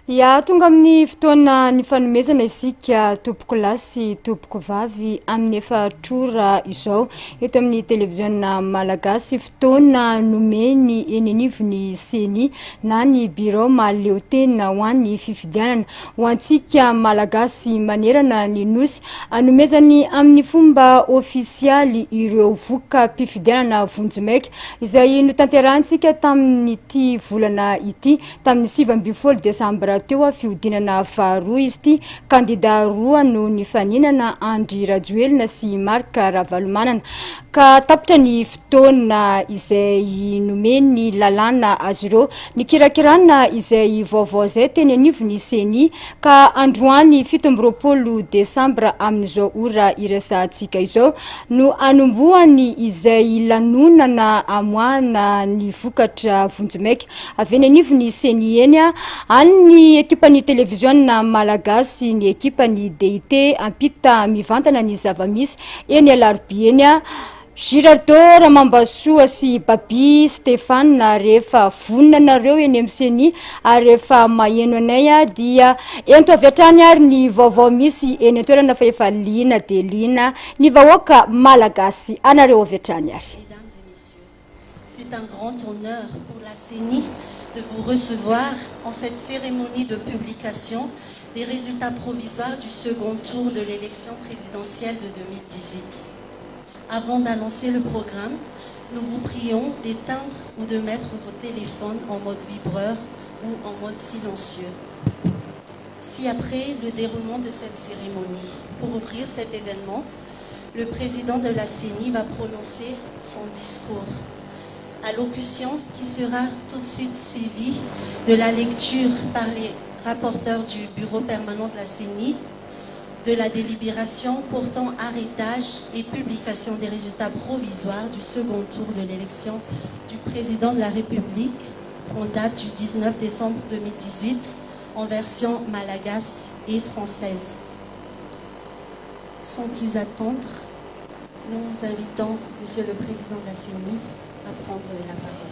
Ya tonga amin'ny fotoana ny fanomezana isika tompoko lahy sy tompoko vavy amin'ny efa trora izao eto amin'ny televiziona malagasy fotoana nomeny eny anivony seni na ny bureau mahaleo tena ho an'ny fifidianana ho antsika malagasy manerana ny nosy anomezany amin'ny fomba ofisialy ireo voka mpifidianana vonjimaika izay notanterantsika tamin'ity volana ity tamin'ny 7 desambra teo a fiodinana faharoa izy ity kandida roa no nifaninana Andry Rajoelina sy Marc Ravalomanana ka tapitra ny fotoana izay nomeny lalàna azy ireo nikirakirana izay vaovao izay teny anivony seni ka androany 17 desambra amin'izao ora iresantsika izao no anomboany izay lanonana amoahana ny vokatra vonjimaika avy eny anivony seni eny any ekipany televiziona malagasy ny ekipany DIT ampita mivantana ny zavamisy eny alarobia eny Girardot Ramambasoa sy Baby Stéphane rehefa voninanareo eny amin'ny seni ary rehefa maheno anay dia ento avy hatrany ary ny vaovao misy eny an-toerana fa efa liana de liana ny vahoaka malagasy anareo avy hatrany ary. Mesdames et messieurs, c'est un grand honneur pour la CENI de vous recevoir en cette cérémonie de publication des résultats provisoires du second tour de l'élection présidentielle de 2018. Avant d'annoncer le programme, nous vous prions d'éteindre ou de mettre vos téléphones en mode vibreur ou en mode silencieux. Si après le déroulement de cette cérémonie, pour ouvrir cet événement, le président de la CENI va prononcer son discours. Allocution qui sera tout de suite suivie de la lecture par les rapporteurs du bureau permanent de la CENI, de la délibération portant arrêtage et publication des résultats provisoires du second tour de l'élection du président de la République en date du 19 décembre 2018 en version malagasy et française. Sans plus attendre, nous invitons Monsieur le Président de la CENI à prendre la parole.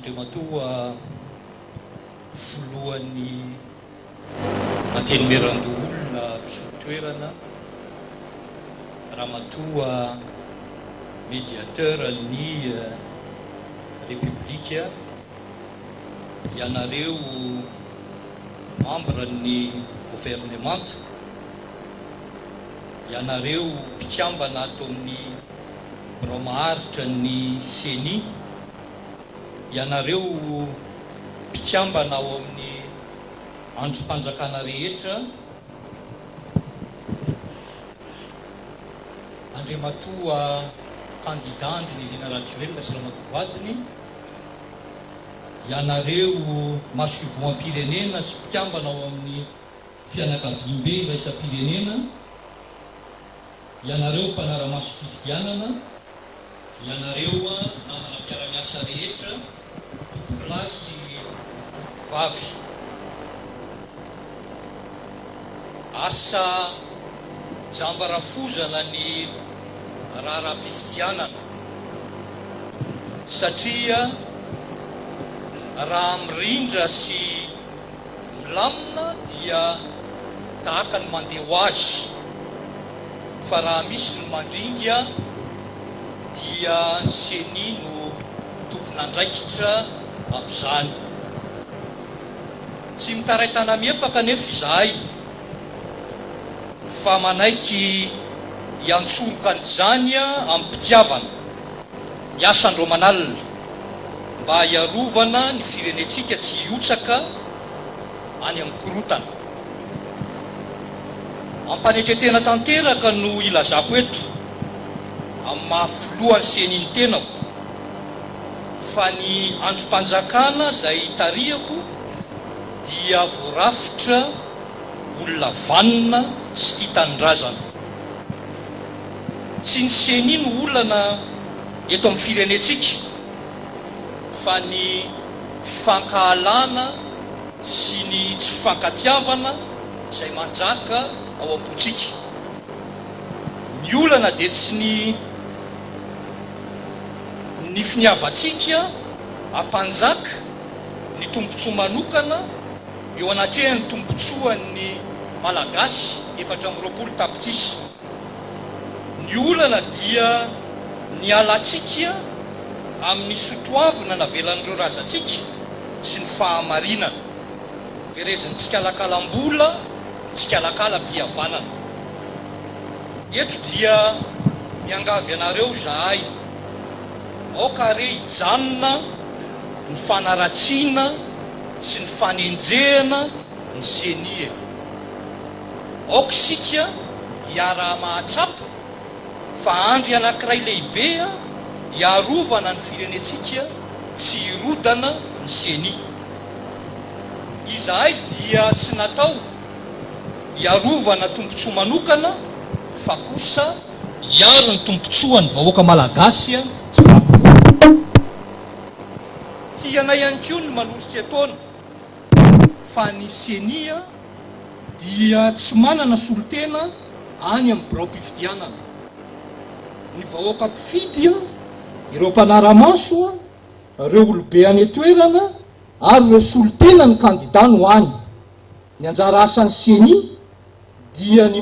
Andriamatoa foloan'ny anteny merandoolona mpisotoerana ramatoa médiateur ny république ianareo membre ny gouvernement ianareo mpikambana ato amin'ny birao maharitra ny CENI ianareo mpikambana ao amin'ny androm-panjakana rehetra andriamatoa kandidandry ny Lina Rajoelina sy ramatoa vadiny ianareo maso voam-pirenena sy mpikambana ao amin'ny fianakaviam-be iraisam-pirenena ianareo mpanara-maso fifidianana ianareo namana mpiara-miasa rehetra tompolahy sy vavy asa jambarafozana ny raharam-pifidianana satria raha mirindra sy milamina dia tahaka ny mandeha ho azy fa raha misy ny mandringa dia ny CENI no tompon'andraikitra amin'izany tsy mitaraitana miepaka nefa izahay fa manaiky hiantsoroka an'izany amin'ny mpitiavana miasa andro manalina mba hiarovana ny firenetsika tsy hiotsaka any amin'ny korotana ampanetretena tanteraka no ilazako eto amin'ny mahafoloan'ny CENI ny tenako fa ny androm-panjakana izay tarihako dia voarafitra olona vanina sy tia tanindrazana tsy ny seny no olana eto amin'ny firenetsika fa ny fifankahalana sy ny tsy fifankatiavana izay manjaka ao am-potsika. Ny olana dia tsy ny finiavatsika ampanjaka ny tombontsoa manokana eo anatrehany tombontsoan'ny malagasy 420 tapitrisa. Ny olana dia ny alatsika amin'ny sotoavina navelan'ireo razantsika sy ny fahamarinana, verezantsika alakalam-bola, tsika alakala-pihavanana. Eto dia miangavy anareo zahay, aoka re hijanona ny fanaratsiana sy ny fanenjehana ny senie. Aoka sika hiara-mahatsapa fa andry anankiray lehibe hiarovana ny firenetsika tsy hirodana ny senie. Izahay dia tsy natao hiarovana tombontsoa manokana fa kosa hiaro ny tombontsoa ny vahoaka malagasy tsy rakovola. Tiana ihany koa ny manolotra etaona fa ny senia dia tsy manana solotena any amin'ny birao-pifidianana. Ny vahoaka mpifidy ireo mpanara-maso, ireo olobe any atoerana ary ireo solotena ny kandida no any. Ny anjara asan'ny senia dia ny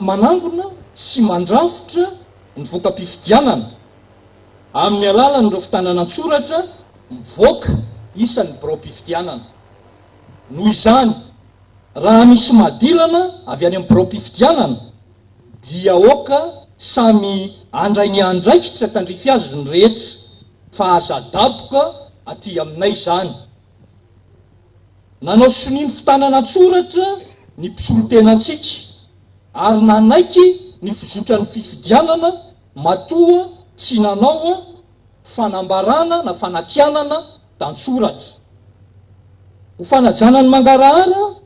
manangona sy mandrafitra ny voaka-pifidianana amin'ny alalan'ireo fitanana-tsoratra mivoaka isan'ny birao-pifidianana. Noho izany, raha misy madilana avy any amin'ny birao-pifidianana dia aoka samy andray ny andraikitra tandrify azy ny rehetra fa aza daboka aty aminay izany. Nanao soniny fitanana-tsoratra ny mpisolotenantsika ary nanaiky ny fizotra ny fifidianana matoa tsy nanao fanambarana na fanakianana tan-tsoratra. Ho fanajanany mangarahara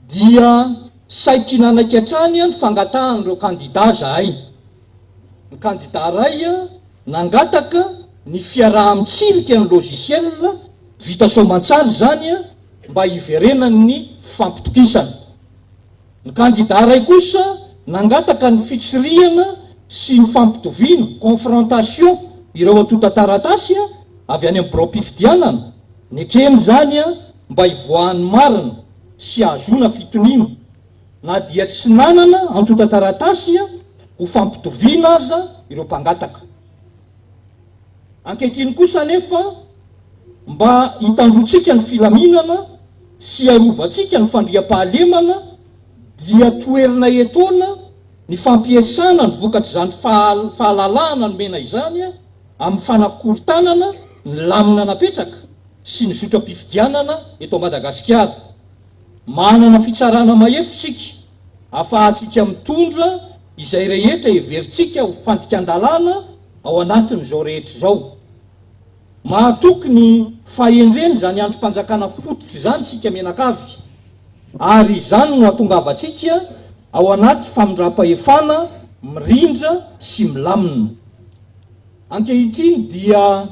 dia saiky nanaiky hatrany ny fangatahan'ireo kandida zahay. Ny kandida ray nangataka ny fiaraha-mitsirika ny logiciel vita soamantsary zany mba hiverenany ny fampitokisana. Ny kandida ray kosa nangataka ny fitsiriana sy ny fampitoviana confrontation ireo atotan-taratasy avy any amin'ny birao-pifidianana. Ny ekeny zany mba hivoahan'ny marina sy ahazona fitonina na dia tsy nanana atotan-taratasy ho fampitoviana aza ireo mpangataka. Ankehitriny kosa nefa mba hitandrotsika ny filaminana sy arovantsika ny fandriam-pahalemana dia toerina etoana ny fampiasana ny vokatra izany fahalalahana nomena izany amin'ny fanakorontanana ny lamina napetraka sy ny zotra-pifidianana eto Madagasikara. Manana fitsarana mahefitsika ahafahantsika mitondra izay rehetra heverintsika ho fandikan-dalàna ao anatin'izao rehetra izao. Mahatoky ny fahendreny zany androm-panjakana fototra izany sika menakavy ary izany no hatongavantsika ao anaty famindram-pahefana mirindra sy milamina. Ankehitriny dia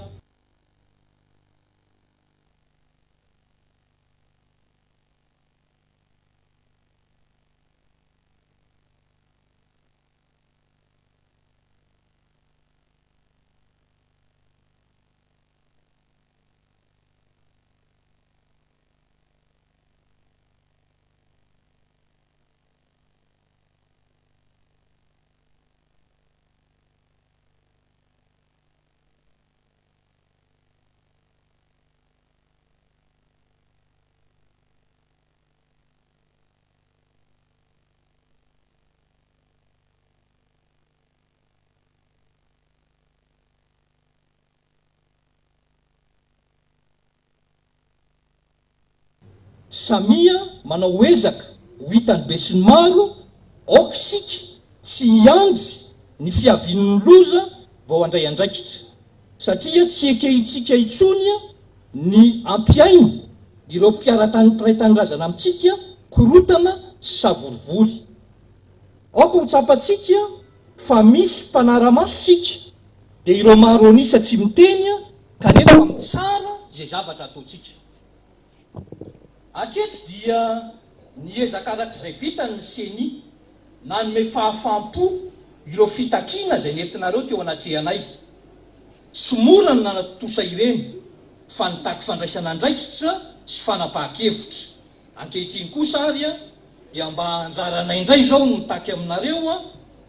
samia manao ezaka ho hitany be sy ny maro, aoka sika tsy hiandry ny fiavian'ny loza vao andray andraikitra satria tsy ekehitsika itsony ny ampiaina ireo mpiray-tanindrazana amintsika korotana sy savorivory. Aoka ho tsapatsika fa misy mpanaramaso sika dia ireo maro anisa tsy miteny kanefa mitsara izay zavatra ataontsika. Hatreto dia niezaka arak'izay vitany seni nanome fahafampo ireo fitakiana izay nentinareo teo anatrehanay. Tsy mora ny nanatosa ireny fa nitaky fandraisana andraikitra sy fanapahan-kevitra. Ankehitriny kosa ary dia mba anjaranay indray zao no nitaky aminareo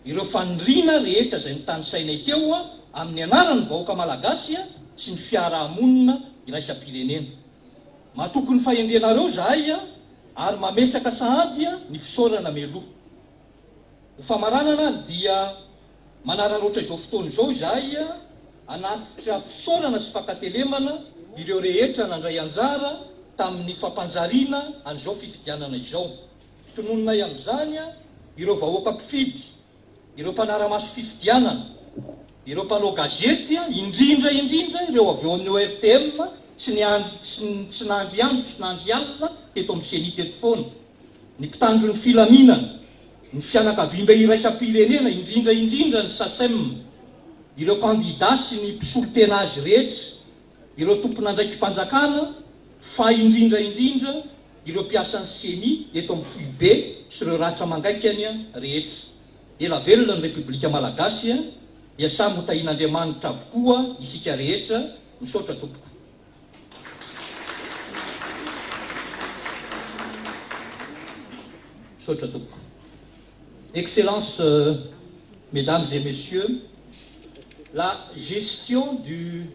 ireo faniriana rehetra izay nitany sainay teo amin'ny anaran'ny vahoaka malagasy sy ny fiarahamonina iraisam-pirenena. Mahatoky ny fahendrenareo zahay ary mametraka sahady ny fisaorana meloha. Ho famaranana azy dia manararoatra izao fotoana izao zahay anatitra fisaorana sy fakatelemana ireo rehetra nandray anjara tamin'ny fampanjariana an'izao fifidianana izao. Tonononay amin'izany ireo vahoaka mpifidy, ireo mpanaramaso fifidianana, ireo mpanao gazety indrindra ireo avy eo amin'ny ORTM sy nandry andro sy nandry alina teto amin'ny seni teto foana, ny mpitandro ny filaminana, ny fianakaviam-be iraisam-pirenena indrindra ny SACEM, ireo kandida sy ny mpisolo-tena azy rehetra, ireo tompon'andraiky mpanjakana, fa indrindra ireo mpiasan'ny seni eto amin'ny FUB sy ireo ratra mangaikany rehetra. Ela velona ny Repoblika Malagasy dia samy hotahin'Andriamanitra avokoa isika rehetra. Misaotra tompoko. Misaotra tompoko. Excellences, mesdames et messieurs, la gestion du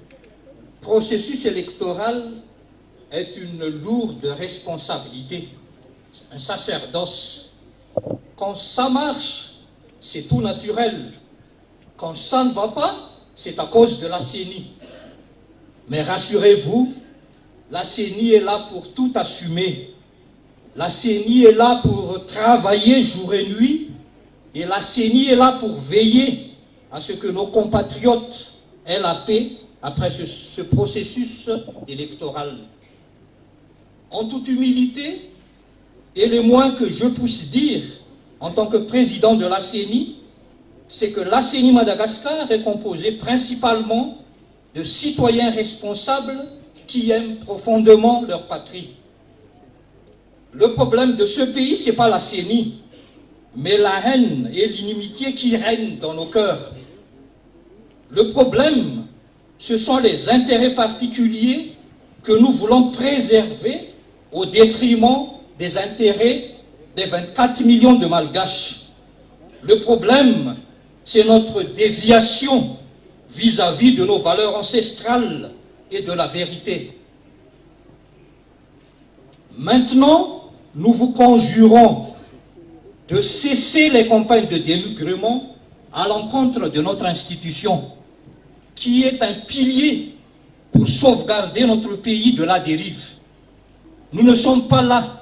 processus électoral est une lourde responsabilité, un sacerdoce. Quand ça marche, c'est tout naturel. Quand ça ne va pas, c'est à cause de la CENI. Mais rassurez-vous, la CENI est là pour tout assumer. La CENI est là pour travailler jour et nuit. Et la CENI est là pour veiller à ce que nos compatriotes aient la paix après ce processus électoral. En toute humilité, et le moins que je puisse dire en tant que président de la CENI, c'est que la CENI Madagascar est composée principalement de citoyens responsables qui aiment profondément leur patrie. Le problème de ce pays, ce n'est pas la CENI, mais la haine et l'inimitié qui règnent dans nos cœurs. Le problème, ce sont les intérêts particuliers que nous voulons préserver au détriment des intérêts des 24 millions de Malgaches. Le problème, c'est notre déviation vis-à-vis de nos valeurs ancestrales et de la vérité. Maintenant, nous vous conjurons de cesser les campagnes de dénigrement à l'encontre de notre institution, qui est un pilier pour sauvegarder notre pays de la dérive. Nous ne sommes pas là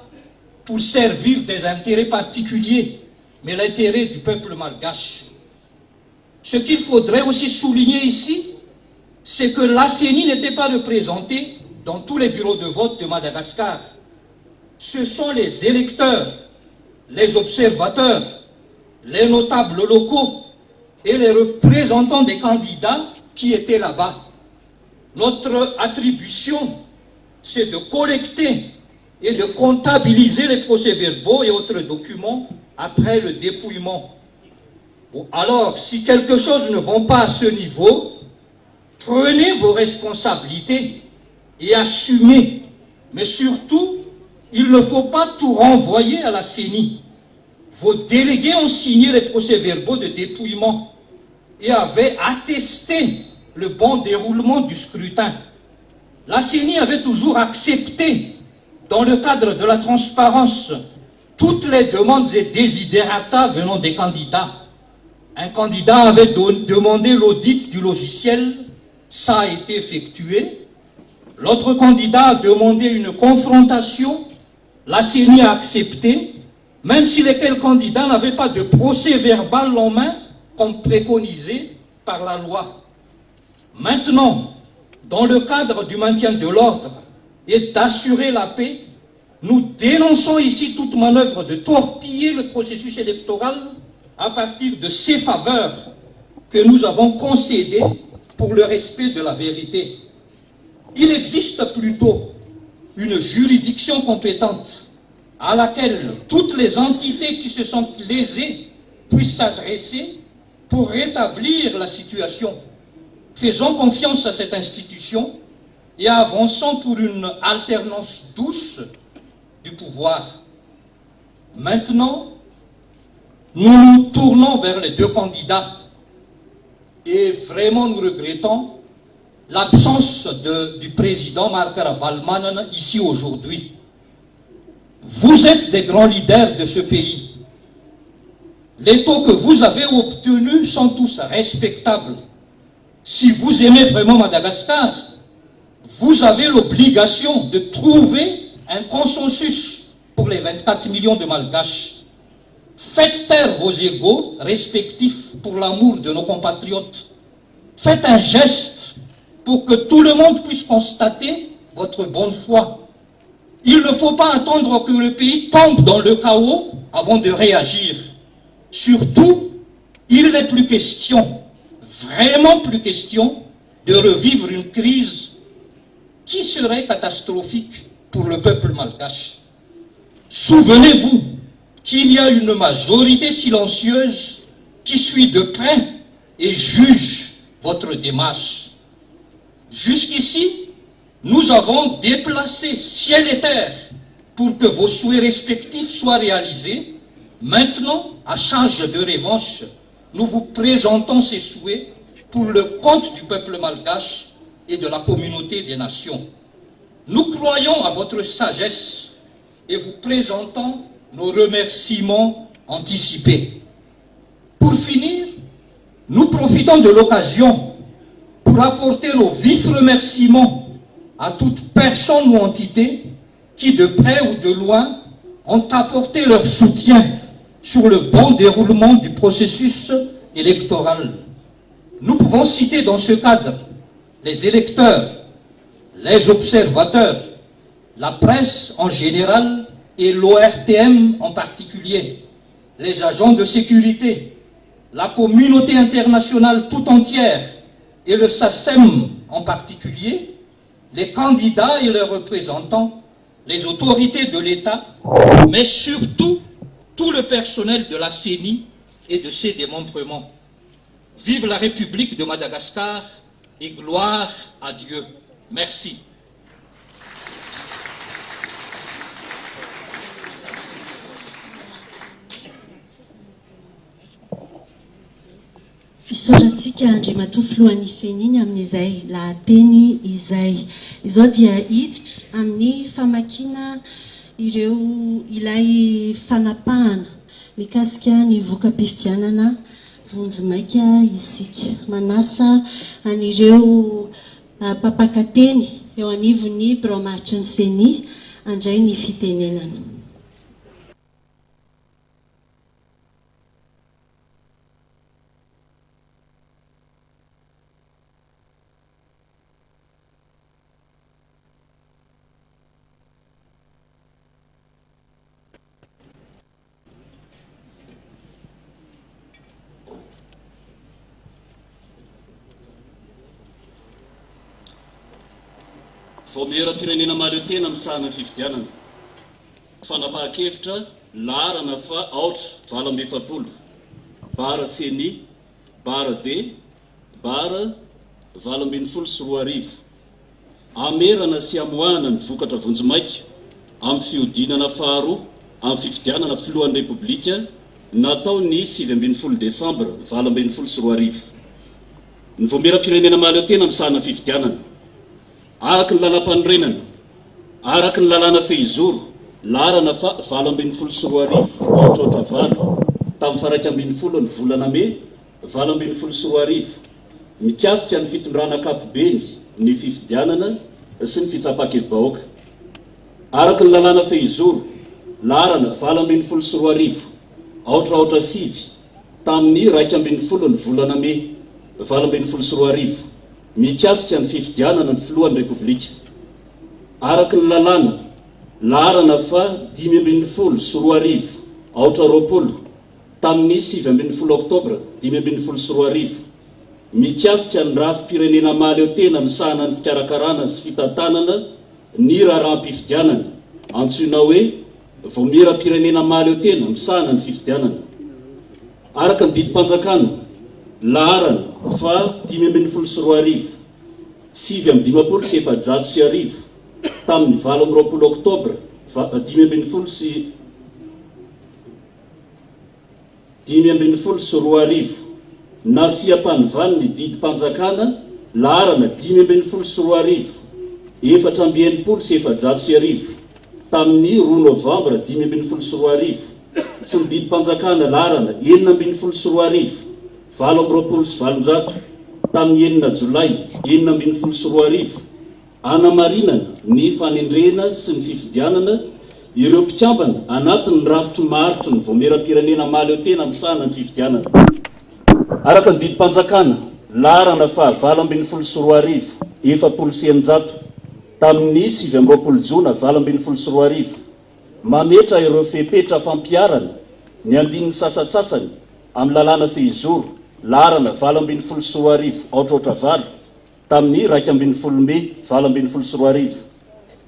pour servir des intérêts particuliers, mais l'intérêt du peuple malgache. Ce qu'il faudrait aussi souligner ici, c'est que la CENI n'était pas représentée dans tous les bureaux de vote de Madagascar. Ce sont les électeurs, les observateurs, les notables locaux et les représentants des candidats qui étaient là-bas. Notre attribution, c'est de collecter et de comptabiliser les procès-verbaux et autres documents après le dépouillement. Bon, alors, si quelque chose ne va pas à ce niveau, prenez vos responsabilités et assumez. Mais surtout, il ne faut pas tout renvoyer à la CENI. Vos délégués ont signé les procès-verbaux de dépouillement et avaient attesté le bon déroulement du scrutin. La CENI avait toujours accepté, dans le cadre de la transparence, toutes les demandes et desiderata venant des candidats. Un candidat avait demandé l'audit du logiciel, ça a été effectué. L'autre candidat a demandé une confrontation, la CENI a accepté, même si lesquels candidats n'avaient pas de procès verbal en main, comme préconisé par la loi. Maintenant, dans le cadre du maintien de l'ordre et d'assurer la paix, nous dénonçons ici toute manœuvre de torpiller le processus électoral à partir de ces faveurs que nous avons concédées pour le respect de la vérité. Il existe plutôt une juridiction compétente à laquelle toutes les entités qui se sentent lésées puissent s'adresser pour rétablir la situation. Faisons confiance à cette institution et avançons pour une alternance douce du pouvoir. Maintenant, nous nous tournons vers les deux candidats et vraiment nous regrettons l'absence du président Marc Ravalomanana ici aujourd'hui. Vous êtes des grands leaders de ce pays. Les taux que vous avez obtenus sont tous respectables. Si vous aimez vraiment Madagascar, vous avez l'obligation de trouver un consensus pour les 24 millions de Malgaches. Faites taire vos égos respectifs pour l'amour de nos compatriotes. Faites un geste pour que tout le monde puisse constater votre bonne foi. Il ne faut pas attendre que le pays tombe dans le chaos avant de réagir. Surtout, il n'est plus question, vraiment plus question, de revivre une crise qui serait catastrophique pour le peuple malgache. Souvenez-vous qu'il y a une majorité silencieuse qui suit de près et juge votre démarche. Jusqu'ici, nous avons déplacé ciel et terre pour que vos souhaits respectifs soient réalisés. Maintenant, à charge de revanche, nous vous présentons ces souhaits pour le compte du peuple malgache et de la communauté des nations. Nous croyons à votre sagesse et vous présentons nos remerciements anticipés. Pour finir, nous profitons de l'occasion pour apporter nos vifs remerciements à toute personne ou entité qui, de près ou de loin, ont apporté leur soutien sur le bon déroulement du processus électoral. Nous pouvons citer dans ce cadre les électeurs, les observateurs, la presse en général et l'ORTM en particulier, les agents de sécurité, la communauté internationale tout entière et le SACEM en particulier, les candidats et leurs représentants, les autorités de l'État, mais surtout tout le personnel de la CENI et de ses démembrements. Vive la République de Madagascar et gloire à Dieu. Merci. Fisoratsika Andriamatoa filohan'ny seniny amin'izay lahateny izay. Izao dia hiditra amin'ny famakiana ireo ilay fanapahana mikasika ny voka-pifidianana vonjimaika isika. Manasa an'ireo mpampakateny eo anivon'ny biraomaritry ny seni andray ny fitenenana. Voamera-pirenena maro tena misahana fifidianana. Fanapahan-kevitra larana fa aotra valo amby efapolo. Bara seni, bara D, bara valo ambin'ny folo sy roa arivo. Amerana sy amoahana ny vokatra vonjimaika amin'ny fiodinana faharoa amin'ny fifidianana filohan'ny Repoblika natao ny 7 Desambra valo ambin'ny folo sy roa arivo. Ny voamera-pirenena maro tena misahana fifidianana. Araka ny lalam-panorenana, araka ny lalàna fehizoro, larana fa valo ambin'ny folo sy roa arivo, ohatrohatra valo, tamin'ny faraika ambin'ny folo ny volana May, valo ambin'ny folo sy roa arivo, mikasika ny fitondrana ankapobeny ny fifidianana sy ny fitsapakevim-bahoaka. Araka ny lalàna fehizoro, larana valo ambin'ny folo sy roa arivo, aotraotra sivy, tamin'ny raika ambin'ny folo ny volana May, valo ambin'ny folo sy roa arivo, mikasika ny fifidianana ny filohan'ny Repoblika. Araka ny lalàna, larana fa 5 ambin'ny folo sy roa arivo, aotra roapolo, tamin'ny 7 oktobra 2024 mikasika ny rafim-pirenena maly eo tena misahana ny fikarakarana sy fitantanana ny raharam-pifidianana antsoina hoe voamiram-pirenena maly eo tena misahana ny fifidianana araka ny didim-panjakana laharana fa 2024 7 tamin'ny 20 oktobra 2024 nasiam-panovaniny didim-panjakana laharana 2024 4 tamin'ny 2 novambra 2024 sy ny didim-panjakana laharana 4 tamin'ny 9 jolay 2024 anamarinana ny fanendrena sy ny fifidianana ireo mpikambana anatin'ny rafitry maharitry ny voamiram-pirenena maly eo tena misahana ny fifidianana araka ny didim-panjakana laharana fa 7 tamin'ny 7 jona 2024 mametra ireo fepetra fampiarana ny andinin'ny sasatsasany amin'ny lalàna fehizoro laharana 7 aotraotra tamin'ny 12 Mey 2024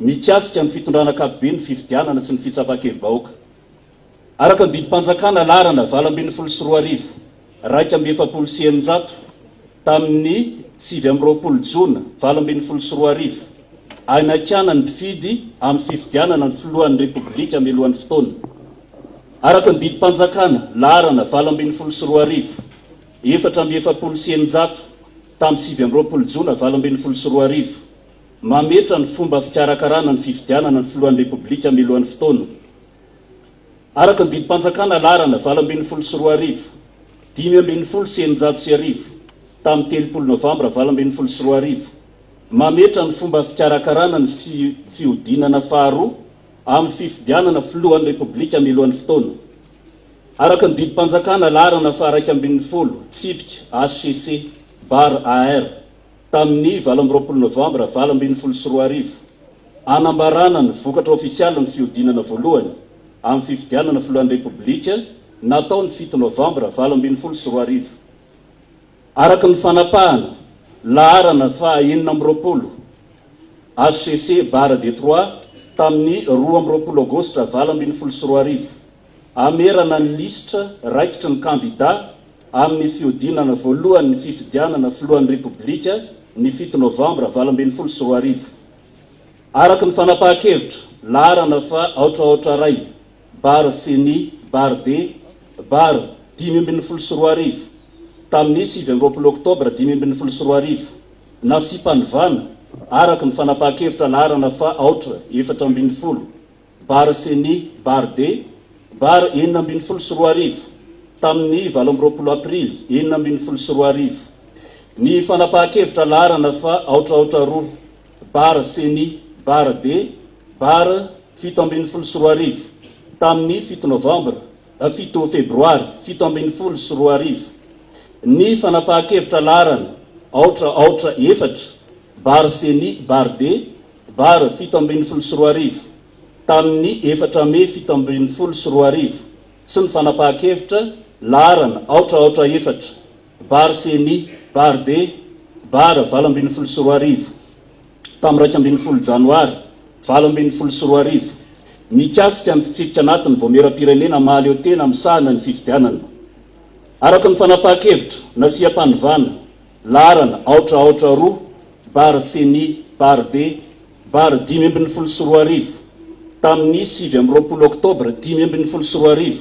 mikasika ny fitondrana ankapobeny fifidianana sy ny fitsapakevy-bahoaka araka ny didim-panjakana laharana 7 tamin'ny 7 jona 2024 anakana ny mpifidy amin'ny fifidianana ny filohan'ny repoblika milohan'ny fotoana araka ny didim-panjakana laharana 7 tamin'ny 7 jona 2024 mametra ny fomba fikarakarana ny fifidianana ny filohan'ny repoblika milohan'ny fotoana araka ny didim-panjakana laharana 7 tamin'ny 3 novambra 2024 mametra ny fomba fikarakarana ny fiodinana faharoa amin'ny fifidianana filohan'ny repoblika milohan'ny fotoana araka ny didim-panjakana laharana 1 tsipika HCC AR tamin'ny 19 novambra 2024 anambarana ny vokatra ofisialy ny fiodinana voalohany amin'ny fifidianana filohan'ny repoblika natao ny 7 novambra 2024 araka ny fanapahana laharana fa 9 HCC D3 tamin'ny 12 aogostra 2024 amerana ny lisitra raikitry ny kandida amin'ny fiodinana voalohany ny fifidianana filohan'ny repoblika ny 7 novambra 2024 araka ny fanapahan-kevitra laharana fa aotraotra ray CENI D 2024 tamin'ny 7 oktobra 2024 nasiam-panivana araka ny fanapahan-kevitra laharana fa aotra 4 CENI D 2024 tamin'ny 20 aprily 2024 ny fanapahan-kevitra laharana fa aotraotra roa CENI D 7 tamin'ny 7 novambra 7 febroary 2024 ny fanapahan-kevitra laharana aotra CENI D 7 tamin'ny 4 Mey 2024 sy ny fanapahan-kevitra laharana aotra CENI D 2024 tamin'ny 12 janoary 2024 mikasika ny fitsipika anatin'ny voamiram-pirenena maly eo tena misahana ny fifidianana araka ny fanapahan-kevitra nasiam-panivana laharana aotra CENI D 2024 tamin'ny 7 oktobra 2024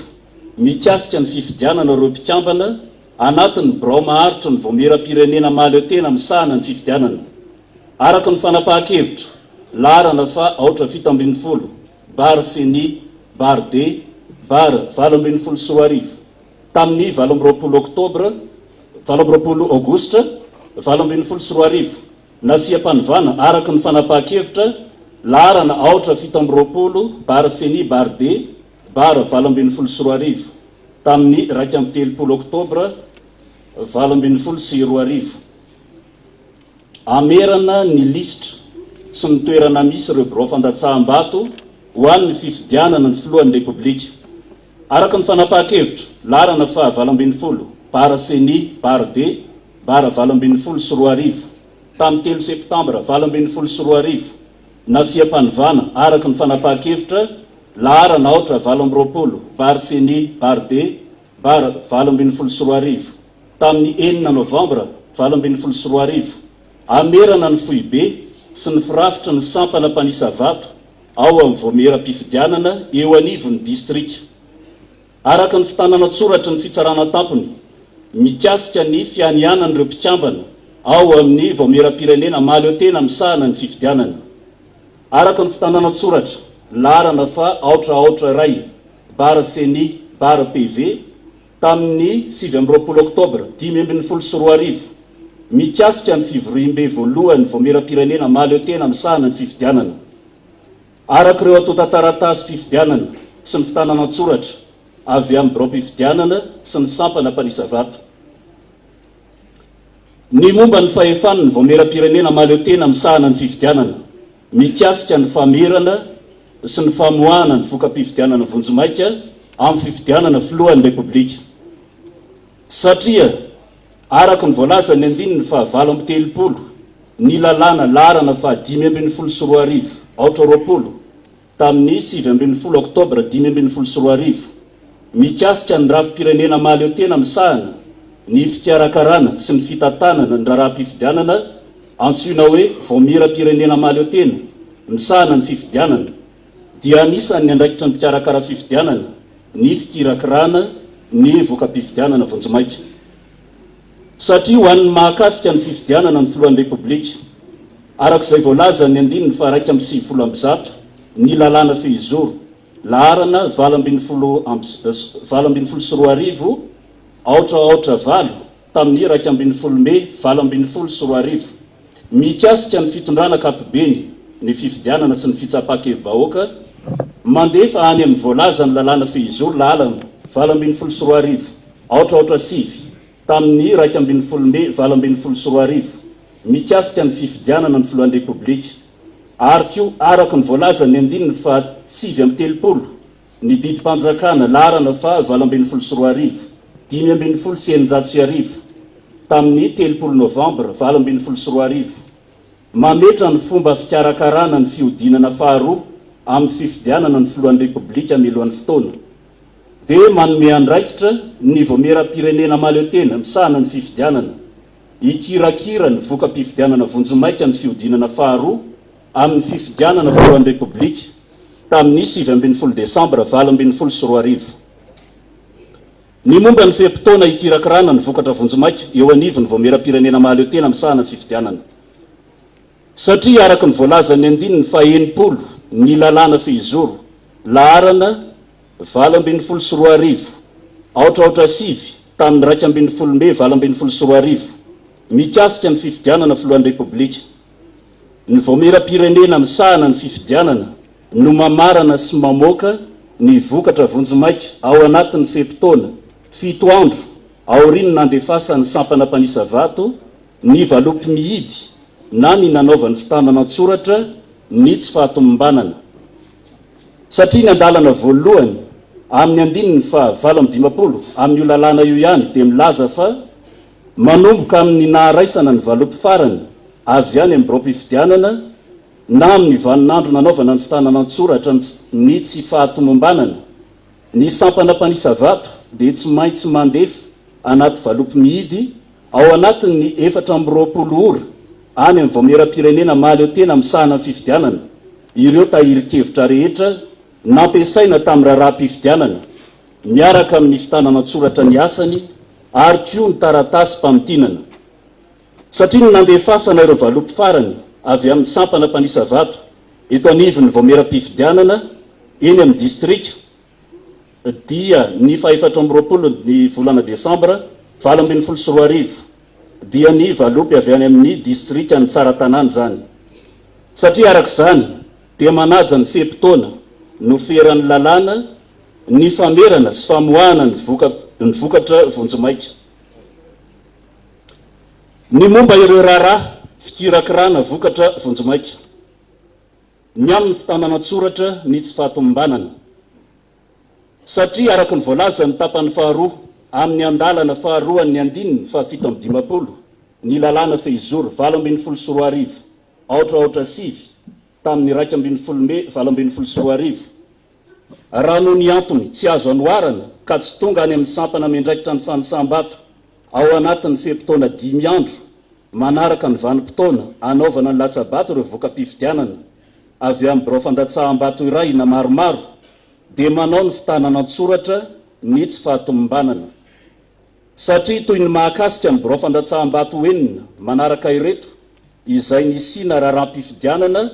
mikasika ny fifidianana ireo mpikambana anatin'ny birao maharitry ny voamiram-pirenena maly eo tena misahana ny fifidianana araka ny fanapahan-kevitra laharana fa aotra 17 CENI D 2024 tamin'ny 20 oktobra 20 aogostra 2024 nasiam-panivana araka ny fanapahan-kevitra laharana aotra 17 CENI D 2024 tamin'ny 13 oktobra 2024 amerana ny lisitra sy ny toerana misy ireo birao fandatsaham-bato ho an'ny fifidianana ny filohan'ny repoblika araka ny fanapahan-kevitra larana fa 20 bara seni bara d bara 20 sy 20 tamin'ny 3 septambra 20 sy 20 nasiam-panivana araka ny fanapahan-kevitra larana aotra 20 bara seni bara d bara 20 sy 20 tamin'ny 9 novambra 20 sy 20 amerana ny foibe sy ny firafitra ny sampana mpanisa vato ao amin'ny voamera-pifidianana eo anivon'ny distrika araka ny fitanana tsoratra ny fitsarana tampony mikasika ny fianianan'ireo mpikambana ao amin'ny voamera-pirenena mahaleotena misahana ny fifidianana araka ny fitanana tsoratra larana fa aotra ray bara seni bara pv tamin'ny 7 oktobra 5 sy 20 mikasika ny fivoriam-be voalohany voamera-pirenena mahaleotena misahana ny fifidianana araka ireo atao tantaratasy fifidianana sy ny fitanana tsoratra avy amin'ny biro-pifidianana sy ny sampana mpanisa vato ny momba ny fahefan'ny voamera-pirenena mahaleotena misahana ny fifidianana mikasika ny famerana sy ny famoahana ny voka-pifidianana vonjomaika amin'ny fifidianana filohan'ny repoblika satria araka ny voalaza ny andininy fa 7 ny lalàna larana fa 5 sy 20 aotra 20 tamin'ny 7 oktobra 5 sy 20 mikasika ny rafi-pirenena mahaleotena misahana ny fikarakarana sy ny fitantanana ny raharaham-pifidianana antsoina hoe voamera-pirenena mahaleotena misahana ny fifidianana dia anisan'ny andraikitra ny mpikarakara fifidianana ny fikirakirana ny voka-pifidianana vonjomaika satria ho an'ny mahakasika ny fifidianana ny filohan'ny repoblika arak'izay voalaza ny andininy fa 1 ny lalàna fehizoro larana 20 sy 20 aotra valo tamin'ny 1 me 20 sy 20 mikasika ny fitondrana kapibeny ny fifidianana sy ny fitsapan-kevy-bahoaka mandefa any amin'ny voalaza ny lalàna fehizoro lalana 20 sy 20 aotra sivy tamin'ny 1 me 20 sy 20 mikasika ny fifidianana ny filohan'ny repoblika ary koa araka ny voalaza ny andininy fa 7 ny didim-panjakana larana fa 20 sy 20 5 sy 9 tamin'ny 3 novambra 20 sy 20 mametra ny fomba fikarakarana ny fiodinana faharoa amin'ny fifidianana ny filohan'ny repoblika milohan'ny fotoana dia manome andraikitra ny voamera-pirenena mahaleotena misahana ny fifidianana ikirakira ny voka-pifidianana vonjomaika ny fiodinana faharoa amin'ny fifidianana filohan'ny repoblika tamin'ny 7 desambra 20 sy 20 ny momba ny feham-potoana ikirakirana ny vokatra vonjomaika eo anivon'ny voamera-pirenena mahaleotena misahana ny fifidianana satria araka ny voalaza ny andininy fa 90 ny lalàna fehizoro larana 20 sy 20 aotra sivy tamin'ny 1 me 20 sy 20 mikasika ny fifidianana filohan'ny repoblika ny voamera-pirenena misahana ny fifidianana no mamarana sy mamoaka ny vokatra vonjomaika ao anatin'ny feham-potoana 7 andro aoriany nandefasa ny sampana mpanisa vato ny valopy mihidy na ny nanaovany fitanana tsoratra ny tsy fahatomombanana satria ny andalana voalohany amin'ny andininy fa 7 amin'ny io lalàna io ihany dia milaza fa manomboka amin'ny naharaisana ny valopy farany avy any amin'ny biro-pifidianana na amin'ny vaninandro nanaovana ny fitanana tsoratra ny tsy fahatomombanana ny sampana mpanisa vato dia tsy maintsy mandefa anaty valopy mihidy ao anatin'ny 4 ora any amin'ny voamera-pirenena mahaleotena misahana ny fifidianana ireo tahiri-kevitra rehetra nampiasaina tamin'ny raharaham-pifidianana miaraka amin'ny fitanana tsoratra ny asany ary koa ny taratasy mpamintinana satria ny nandefasana ireo valopy farany avy amin'ny sampana mpanisa vato eto anivon'ny voamera-pifidianana eny amin'ny distrika dia ny 14 ny volana desambra 20 sy 20 dia ny valopy avy any amin'ny distrika ny tsara tanàna zany satria arak'izany dia manaja ny feham-potoana no feran'ny lalàna ny famerana sy famoahana ny vokatra vonjomaika ny momba ireo raharaha fikirakirana vokatra vonjomaika ny amin'ny fitanana tsoratra ny tsy fahatomombanana satria araka ny voalaza ny tapany faharoa amin'ny andalana faharoan'ny andininy fahafito amin'ny dimapolo ny lalàna fehizoro 7 aotraotra sivy tamin'ny 2 raha no ny antony tsy azo anoarana ka tsy tonga any amin'ny sampana mendraikitra ny fanisam-bato ao anatin'ny fehimpotoana 5 andro manaraka ny vanim-potoana anaovana ny latsabato ireo voka-pifidianana avy amin'ny birao fandatsaham-bato iray na maromaro dia manao ny fitanana an-tsoratra ny tsy fahatomombanana satria toy ny mahakasika ny birao fandatsaham-bato enina manaraka ireto izay nisina raharam-pifidianana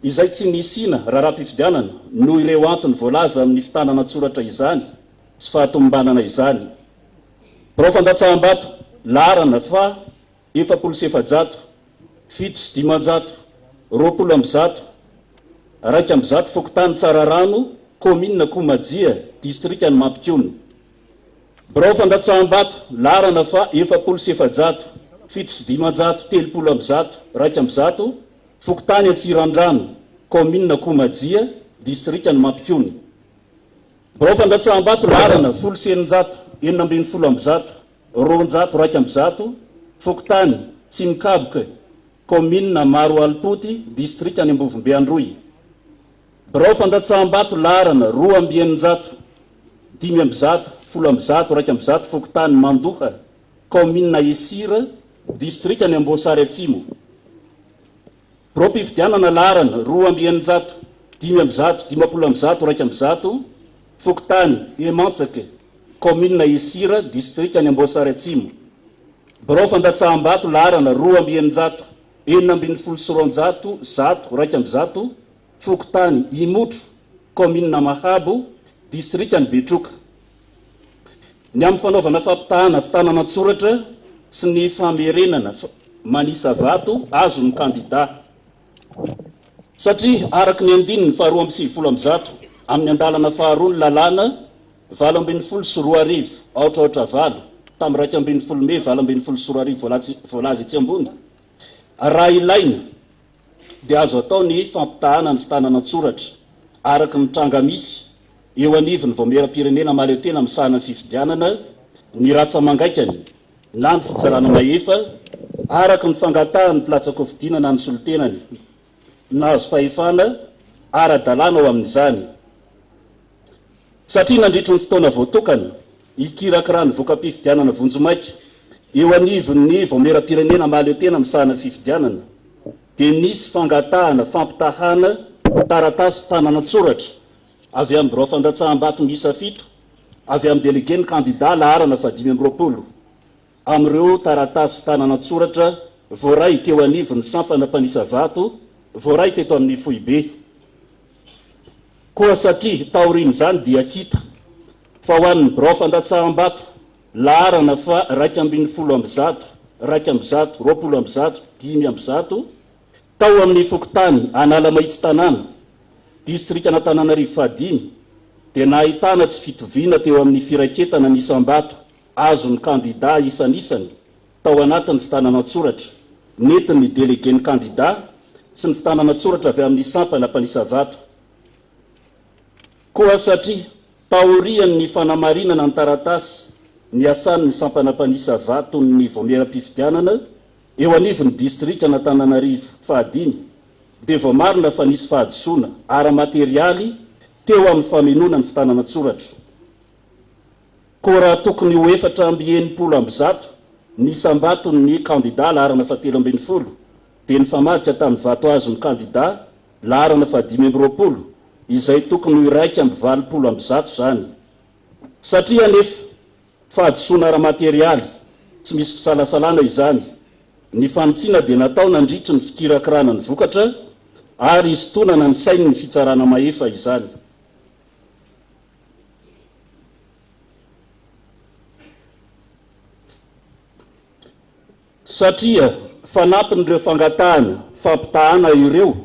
izay tsy nisina raharam-pifidianana noho ireo antony voalaza amin'ny fitanana an-tsoratra izany tsy fahatomombanana izany. Birao fandatsaham-bato larana fa 700 fito sy 500 20 100 fokotany tsara rano commune Komajia district ny Mampikony. Birao fandatsaham-bato larana fa 700 fito sy 500 30 100 fokotany Atsirandrano commune Komajia district ny Mampikony. Birao fandatsaham-bato larana 700 200 200 fokotany Tsimikaboka commune Maro Alpoti district any Ambovimbeandroy. Birao fandatsaham-bato larana 200 500 200 fokotany Mandoha commune Esira district any Ambosary Atsimo. Birao mpifidianana larana 200 500 200 fokotany Emantsaka commune Esira district any Ambosary Atsimo. Birao fandatsaham-bato larana 200 200 fokotany Imotro commune Mahabo district any Betroka. Ny amin'ny fanaovana fampitahana fitanana an-tsoratra sy ny famerenana manisa vato azo ny kandida satria araky ny andininy faharoa amby 7 amin'ny andalana faharoa ny lalàna 7 aotraotra 7 tamin'ny 2 May 7 voalaza etsy ambony raha ilaina dia azo atao ny fampitahana ny fitanana an-tsoratra araky ny tranga misy eo anivony voameram-pirenena maleo tena misahana ny fifidianana ny ratsa-mangaikany na ny fitsarana mahefa araky ny fangatahany platsako fidinana ny solotenany na azo fahefana ara-dalàna ao amin'izany satria nandritry ny fotoana voatokana ikirakira ny voka-pifidianana vonjomaika eo anivony voameram-pirenena maleo tena misahana ny fifidianana dia nisy fangatahana fampitahana taratasy fitanana an-tsoratra avy amin'ny birao fandatsaham-bato miisa 7 avy amin'ny délégué ny candidat laharana 520 amin'ireo taratasy fitanana an-tsoratra voaray teo anivony sampana mpanisa vato voaray teto amin'ny foibe koa satria taoriny zany dia hita fa ho an'ny birao fandatsaham-bato laharana fa 210 10 tao amin'ny fokotany Analamaitsy tanàna district Anatananarivo fahadimy dia nahitana tsy fitoviana teo amin'ny firaketana ny isam-bato azo ny kandida isanisany tao anatin'ny fitanana an-tsoratra netiny délégué ny kandida sy ny fitanana an-tsoratra avy amin'ny sampana mpanisa vato koa satria taorian'ny fanamarinana ny taratasy ny asan'ny sampana mpanisa vato ny voameram-pifidianana eo anivony district Anatananarivo fahadimy dia vao marina fa nisy fahadisoana ara-materialy teo amin'ny famenona ny fitanana an-tsoratra koa raha tokony ho 490 ny sambato ny kandida laharana 7 dia ny famadika tamin'ny vato azo ny kandida laharana 520 izay tokony ho iraika amby 20 zany satria nefa fahadisoana ara-materialy tsy misy fisalasalana izany ny fanotsiana dia natao nandritry ny fikirakirana ny vokatra ary isotonana ny sainy ny fitsarana mahefa izany satria fanampin'ireo fangatahana fampitahana ireo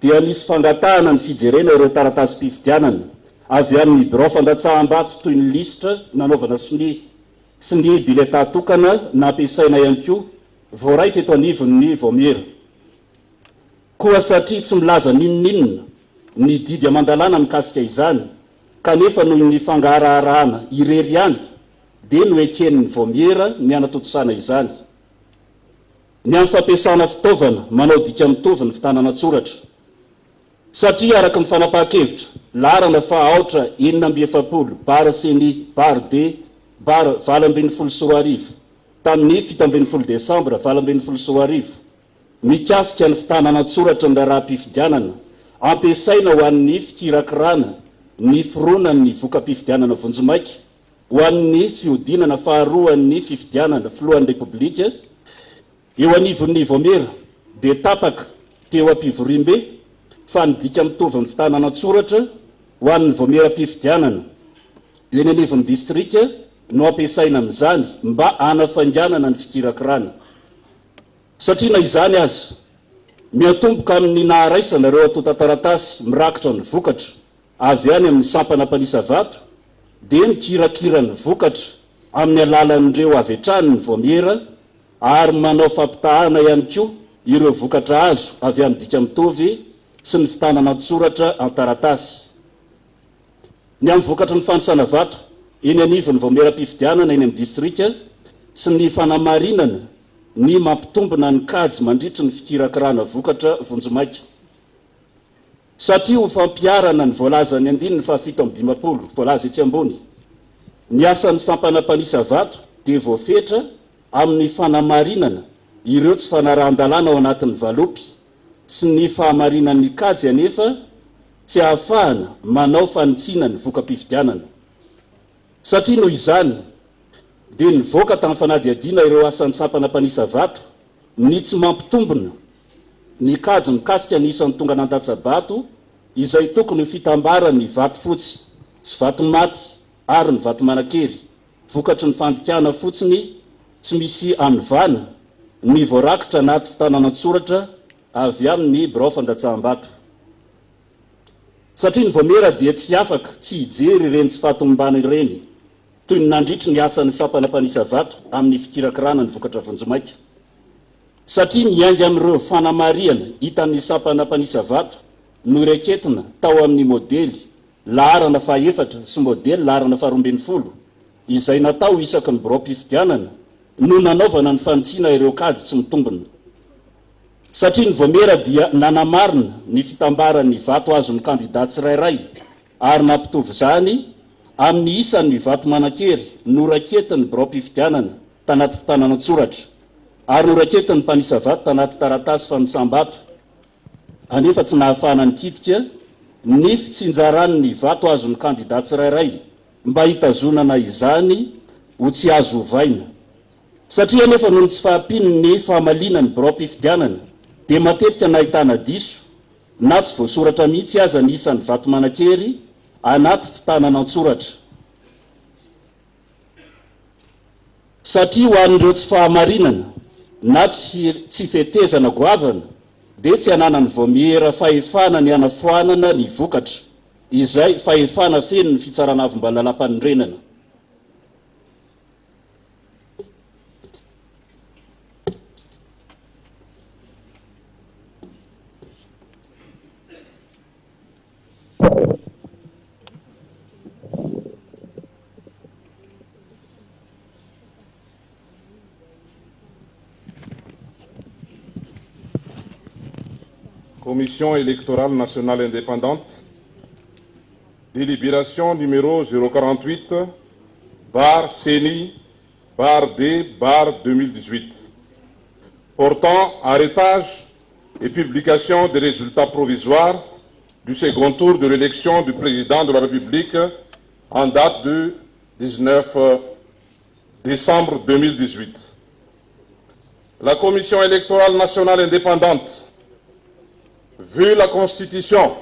dia nisy fangatahana ny fijerena ireo taratasy mpifidianana avy amin'ny birao fandatsaham-bato toy ny lisitra nanaovana sy ny bileta tokana nampiasaina ihany koa voaray teto anivony voamera koa satria tsy milaza ninninona ny didy amandalàna mikasika izany kanefa noho ny fangararana irery any dia noeken'ny vomiera ny anatotosana izany. Ny amin'ny fampiasana fitaovana manao dika mitovy ny fitanana tsoratra. Satria araka ny fanapahan-kevitra larana fahaotra 770 bara seny bara D bara 2024 tamin'ny 17 Desambra 2024 mikasika ny fitanana tsoratra ny raha-pifidianana ampiasaina ho an'ny fikirakirana ny fironan'ny voka-pifidianana vonjimaiky ho an'ny fiodinana faharoan'ny fifidianana filohan'ny repoblika eo anivon'ny vomiera dia tapaka teo ampivorimbe fa nidika mitovy ny fitanana tsoratra ho an'ny vomiera-pifidianana eny anivon'ny distrika no ampiasaina amin'izany mba anafanganana ny fikirakirana. Satria na izany aza miatomboka amin'ny naharaisana ireo atotataratasy mirakitra ny vokatra avy any amin'ny sampana mpanisa vato dia mikirakira ny vokatra amin'ny alalan'ireo avy hatrany ny vomiera ary manao fampitahana ihany koa ireo vokatra azo avy amin'ny dika mitovy sy ny fitanana tsoratra an-taratasy. Ny amin'ny vokatra ny fanisana vato eny anivon'ny vomiera-pifidianana eny amin'ny distrika sy ny fanamarinana ny mampitombona ny kajy mandritry ny fikirakirana vokatra vonjimaika. Satria ho fampiarana ny voalazany andiny ny fahafito amin'ny 50 voalaza etsy ambony. Ny asan'ny sampana mpanisa vato dia voafetra amin'ny fanamarinana ireo tsy fanarahan-dalàna ao anatin'ny valopy sy ny fahamarinan'ny kajy anefa tsy ahafahana manao fanitsiana ny voka-pifidianana. Satria noho izany dia nivoaka tamin'ny fanadihadiana ireo asan'ny sampana mpanisa vato ny tsy mampitombona ny kajy mikasika ny isan'ny tonga nandatsabato izay tokony ho fitambarany vato fotsy sy vato maty ary ny vato manakery vokatry ny fandikana fotsiny tsy misy anovana ny voarakitra anaty fitanana tsoratra avy amin'ny birao fandatsaham-bato. Satria ny vomiera dia tsy afaka tsy hijery ireny tsy fahatombana ireny toy ny nandritry ny asan'ny sampana mpanisa vato amin'ny fikirakirana ny vokatra vonjimaika. Satria miainga amin'ireo fanamariana hitan'ny sampana mpanisa vato no reketina tao amin'ny modely laharana fahaefatra sy modely laharana faha-12 izay natao isaky ny birao-pifidianana no nanaovana ny fanitsiana ireo kajy tsy mitombona. Satria ny vomiera dia nanamarina ny fitambarany vato azon'ny kandidat tsirairay ary nampitovy zany amin'ny isan'ny vato manakery noraketiny birao-pifidianana tanaty fitanana tsoratra ary noraketiny mpanisa vato tanaty taratasy fanisambato. Anefa tsy nahafahana nikitika ny fitsinjaran'ny vato azon'ny kandidat tsirairay mba hitazonana izany ho tsy azo ovaina. Satria anefa noho ny tsy fahampin'ny fahamalinany birao-pifidianana dia matetika nahitana diso na tsy voasoratra mihitsy aza ny isan'ny vato manakery anaty fitanana an-tsoratra. Satria ho an'ireo tsy fahamarinana na tsy fetezana goavana dia tsy hananany vomiera fahefana ny anafoanana ny vokatra izay fahefana feno ny fitsarana avim-balalapanindrenana. Commission électorale nationale indépendante, délibération numéro 048, bar CENI, bar D, bar 2018, portant arrêtage et publication des résultats provisoires du second tour de l'élection du président de la République en date du 19 décembre 2018. La Commission électorale nationale indépendante, vu la Constitution,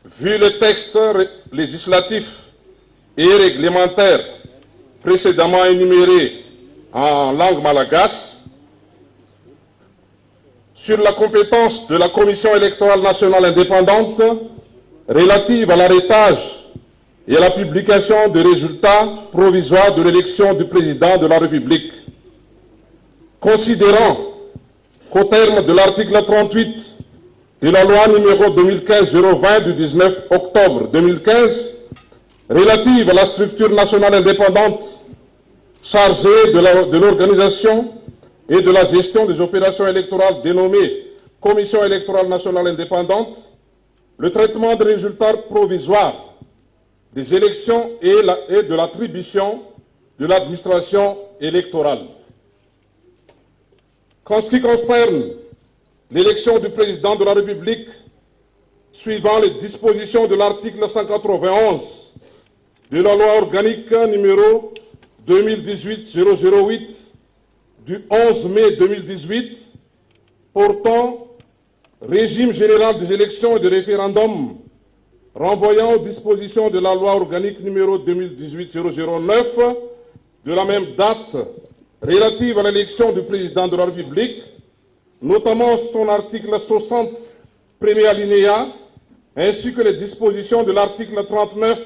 vu le texte législatif et réglementaire précédemment énuméré en langue malgache, sur la compétence de la Commission électorale nationale indépendante relative à l'arrêtage et à la publication des résultats provisoires de l'élection du président de la République, considérant qu'au terme de l'article 38 de la loi numéro 2015-020 du 19 octobre 2015 relative à la structure nationale indépendante chargée de l'organisation et de la gestion des opérations électorales dénommée Commission électorale nationale indépendante, le traitement des résultats provisoires des élections et de l'attribution de l'administration électorale. En ce qui concerne l'élection du président de la République, suivant les dispositions de l'article 191 de la loi organique numéro 2018-008 du 11 mai 2018 portant régime général des élections et des référendums renvoyant aux dispositions de la loi organique numéro 2018-009 de la même date relative à l'élection du président de la République, notamment son article 60, premier alinéa, ainsi que les dispositions de l'article 39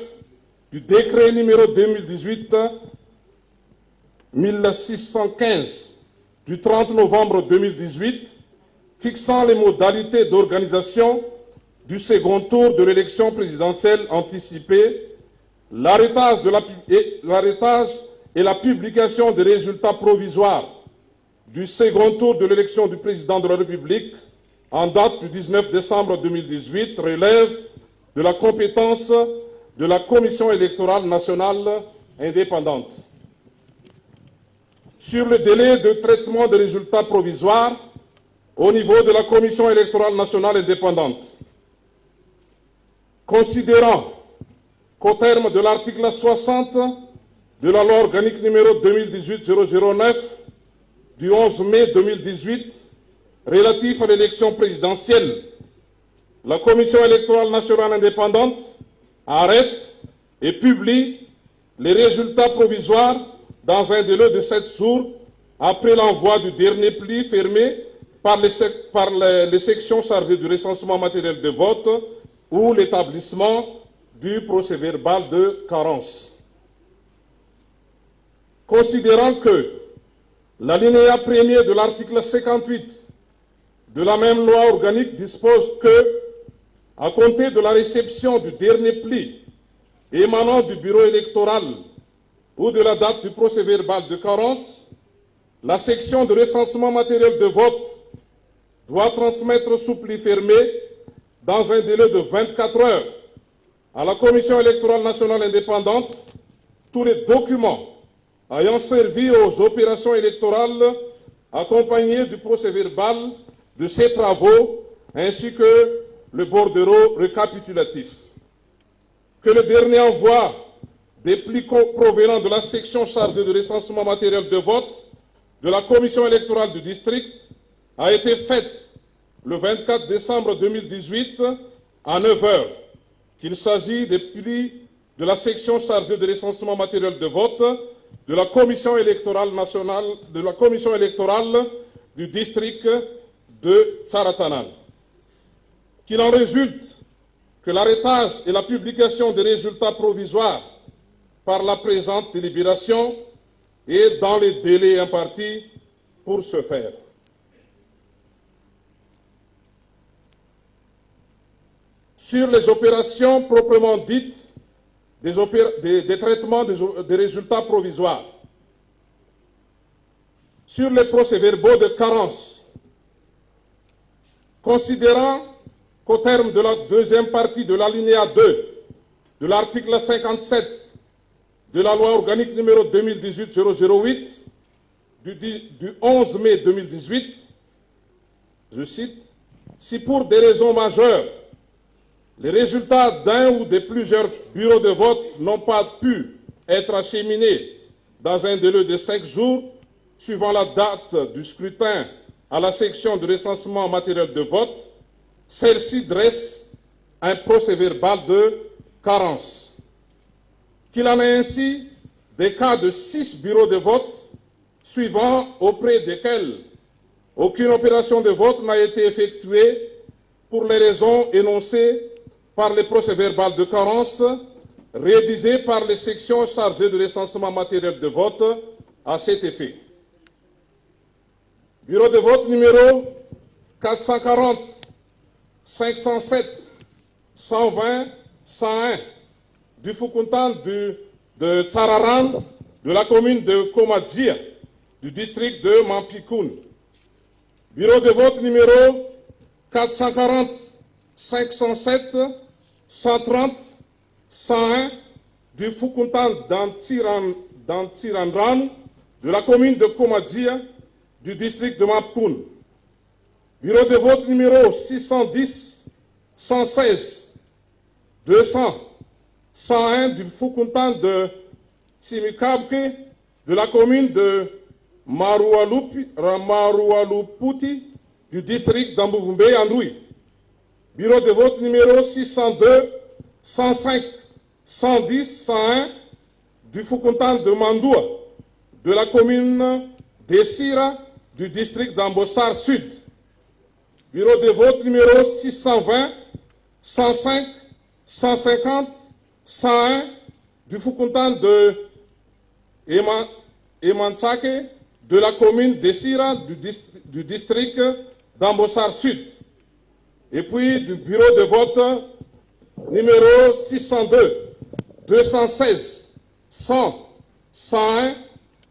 du décret numéro 2018-1615 du 30 novembre 2018, fixant les modalités d'organisation du second tour de l'élection présidentielle anticipée, l'arrêtage et la publication des résultats provisoires du second tour de l'élection du président de la République en date du 19 décembre 2018 relève de la compétence de la Commission électorale nationale indépendante. Sur le délai de traitement des résultats provisoires au niveau de la Commission électorale nationale indépendante, considérant qu'au terme de l'article 60 de la loi organique numéro 2018-009 du 11 mai 2018 relatif à l'élection présidentielle, la Commission électorale nationale indépendante arrête et publie les résultats provisoires dans un délai de 7 jours après l'envoi du dernier pli fermé par les sections chargées du recensement matériel de vote ou l'établissement du procès-verbal de carence. Considérant que l'alinéa premier de l'article 58 de la même loi organique dispose que, à compter de la réception du dernier pli émanant du bureau électoral ou de la date du procès-verbal de carence, la section de recensement matériel de vote doit transmettre sous pli fermé dans un délai de 24 heures à la Commission électorale nationale indépendante tous les documents ayant servi aux opérations électorales accompagnés du procès-verbal de ces travaux ainsi que le bordereau récapitulatif. Que le dernier envoi des plis provenant de la section chargée de recensement matériel de vote de la Commission électorale du district a été faite le 24 décembre 2018 à 9 heures, qu'il s'agit des plis de la section chargée de recensement matériel de vote de la Commission électorale nationale, de la Commission électorale du district de Tsaratanal. Qu'il en résulte que l'arrêtage et la publication des résultats provisoires par la présente délibération est dans les délais impartis pour ce faire. Sur les opérations proprement dites des traitements des résultats provisoires, sur les procès-verbaux de carence, considérant qu'au terme de la deuxième partie de l'alinéa 2 de l'article 57 de la loi organique numéro 2018-008 du 11 mai 2018, je cite, « Si pour des raisons majeures, les résultats d'un ou de plusieurs bureaux de vote n'ont pas pu être acheminés dans un délai de 5 jours suivant la date du scrutin à la section de recensement matériel de vote, celle-ci dresse un procès-verbal de carence. Qu'il en est ainsi des cas de 6 bureaux de vote suivant auprès desquels aucune opération de vote n'a été effectuée pour les raisons énoncées par les procès-verbal de carence rédigés par les sections chargées de recensement matériel de vote à cet effet. Bureau de vote numéro 440 507, 120, 101 du Foukountan de Tsararan, de la commune de Komadzia, du district de Mampikoun. Bureau de vote numéro 440, 507, 130, 101 du Foukountan d'Antirandran, de la commune de Komadzia, du district de Mampikoun. Bureau de vote numéro 610, 116, 200, 101 du Foukountan de Tsimikabke, de la commune de Maroualouputi, du district d'Ambouvumbe Andouy. Bureau de vote numéro 602, 105, 110, 101 du Foukountan de Mandoua, de la commune d'Essira, du district d'Ambossar Sud. Bureau de vote numéro 620, 105, 150, 101 du Foukountan de Emantsake, de la commune d'Essira, du district d'Ambossar Sud. Et puis du bureau de vote numéro 602, 216, 100, 101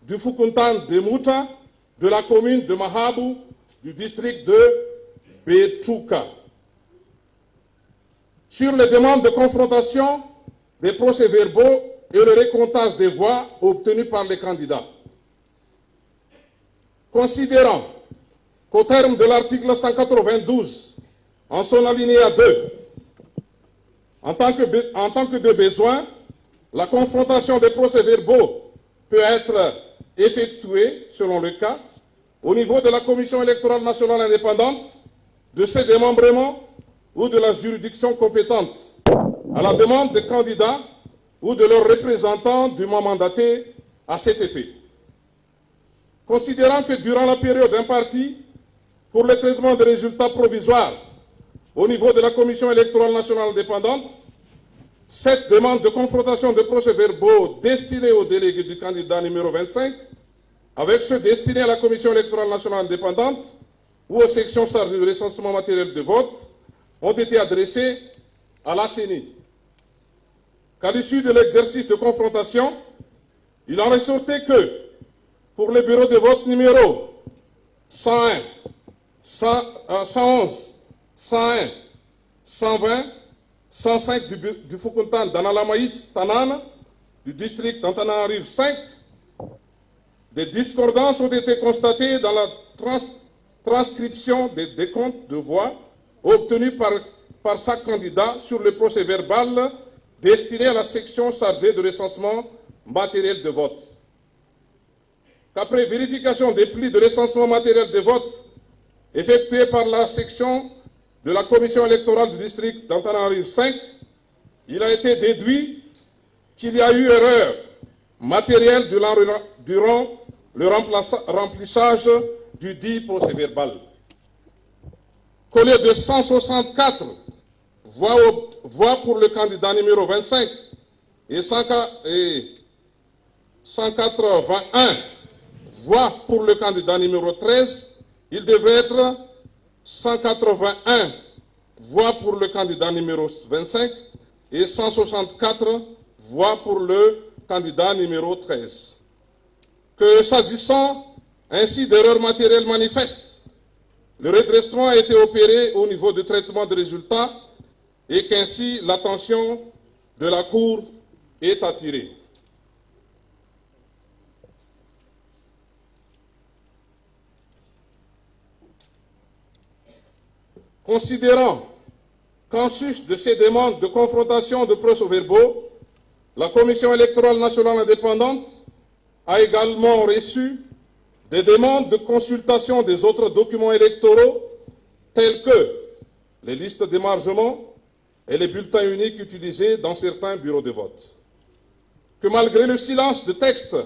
du Foukountan de Mouta, de la commune de Mahabou, du district de Betouka. Sur les demandes de confrontation des procès-verbaux et le récomptage des voix obtenues par les candidats. Considérant qu'au terme de l'article 192, en son alinéa 2, en tant que de besoin, la confrontation des procès-verbaux peut être effectuée, selon le cas, au niveau de la Commission électorale nationale indépendante, de ses démembrements ou de la juridiction compétente, à la demande des candidats ou de leurs représentants dûment mandatés à cet effet. Considérant que durant la période impartie pour le traitement des résultats provisoires au niveau de la Commission électorale nationale indépendante, cette demande de confrontation de procès-verbaux destinés aux délégués du candidat numéro 25 avec ceux destinés à la Commission électorale nationale indépendante ou aux sections chargées de recensement matériel de vote ont été adressés à la CENI. Qu'à l'issue de l'exercice de confrontation, il en ressortait que pour le bureau de vote numéro 101, 111, 101, 120, 105 du Foukountan d'Analamaït Tanana, du district d'Antananarive 5, des discordances ont été constatées dans la transcription des décomptes de voix obtenus par chaque candidat sur le procès-verbal destiné à la section chargée de recensement matériel de vote. Qu'après vérification des plis de recensement matériel de vote effectués par la section de la commission électorale du district d'Antananarive 5, il a été déduit qu'il y a eu erreur matérielle durant le remplissage du dit procès-verbal. Qu'au lieu de 164 voix pour le candidat numéro 25 et 181 voix pour le candidat numéro 13, il devrait être 181 voix pour le candidat numéro 25 et 164 voix pour le candidat numéro 13. Que s'agissant ainsi d'erreurs matérielles manifestes, le redressement a été opéré au niveau du traitement des résultats et qu'ainsi l'attention de la Cour est attirée. Considérant qu'en sus de ces demandes de confrontation de procès-verbaux, la Commission électorale nationale indépendante a également reçu des demandes de consultation des autres documents électoraux tels que les listes d'émargement et les bulletins uniques utilisés dans certains bureaux de vote. Que malgré le silence de texte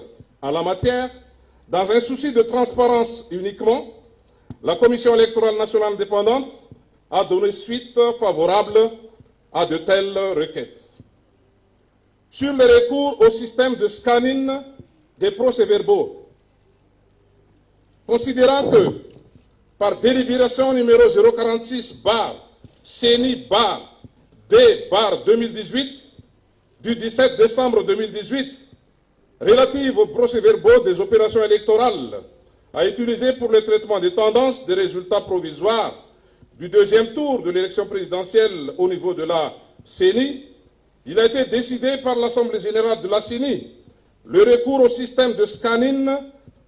en la matière, dans un souci de transparence uniquement, la Commission électorale nationale indépendante a donné suite favorable à de telles requêtes. Sur le recours au système de scanning des procès-verbaux, considérant que, par délibération numéro 046/2020 CENI-D-2018 du 17 décembre 2018 relative aux procès-verbaux des opérations électorales à utiliser pour le traitement des tendances des résultats provisoires du deuxième tour de l'élection présidentielle au niveau de la CENI, il a été décidé par l'Assemblée générale de la CENI le recours au système de scanning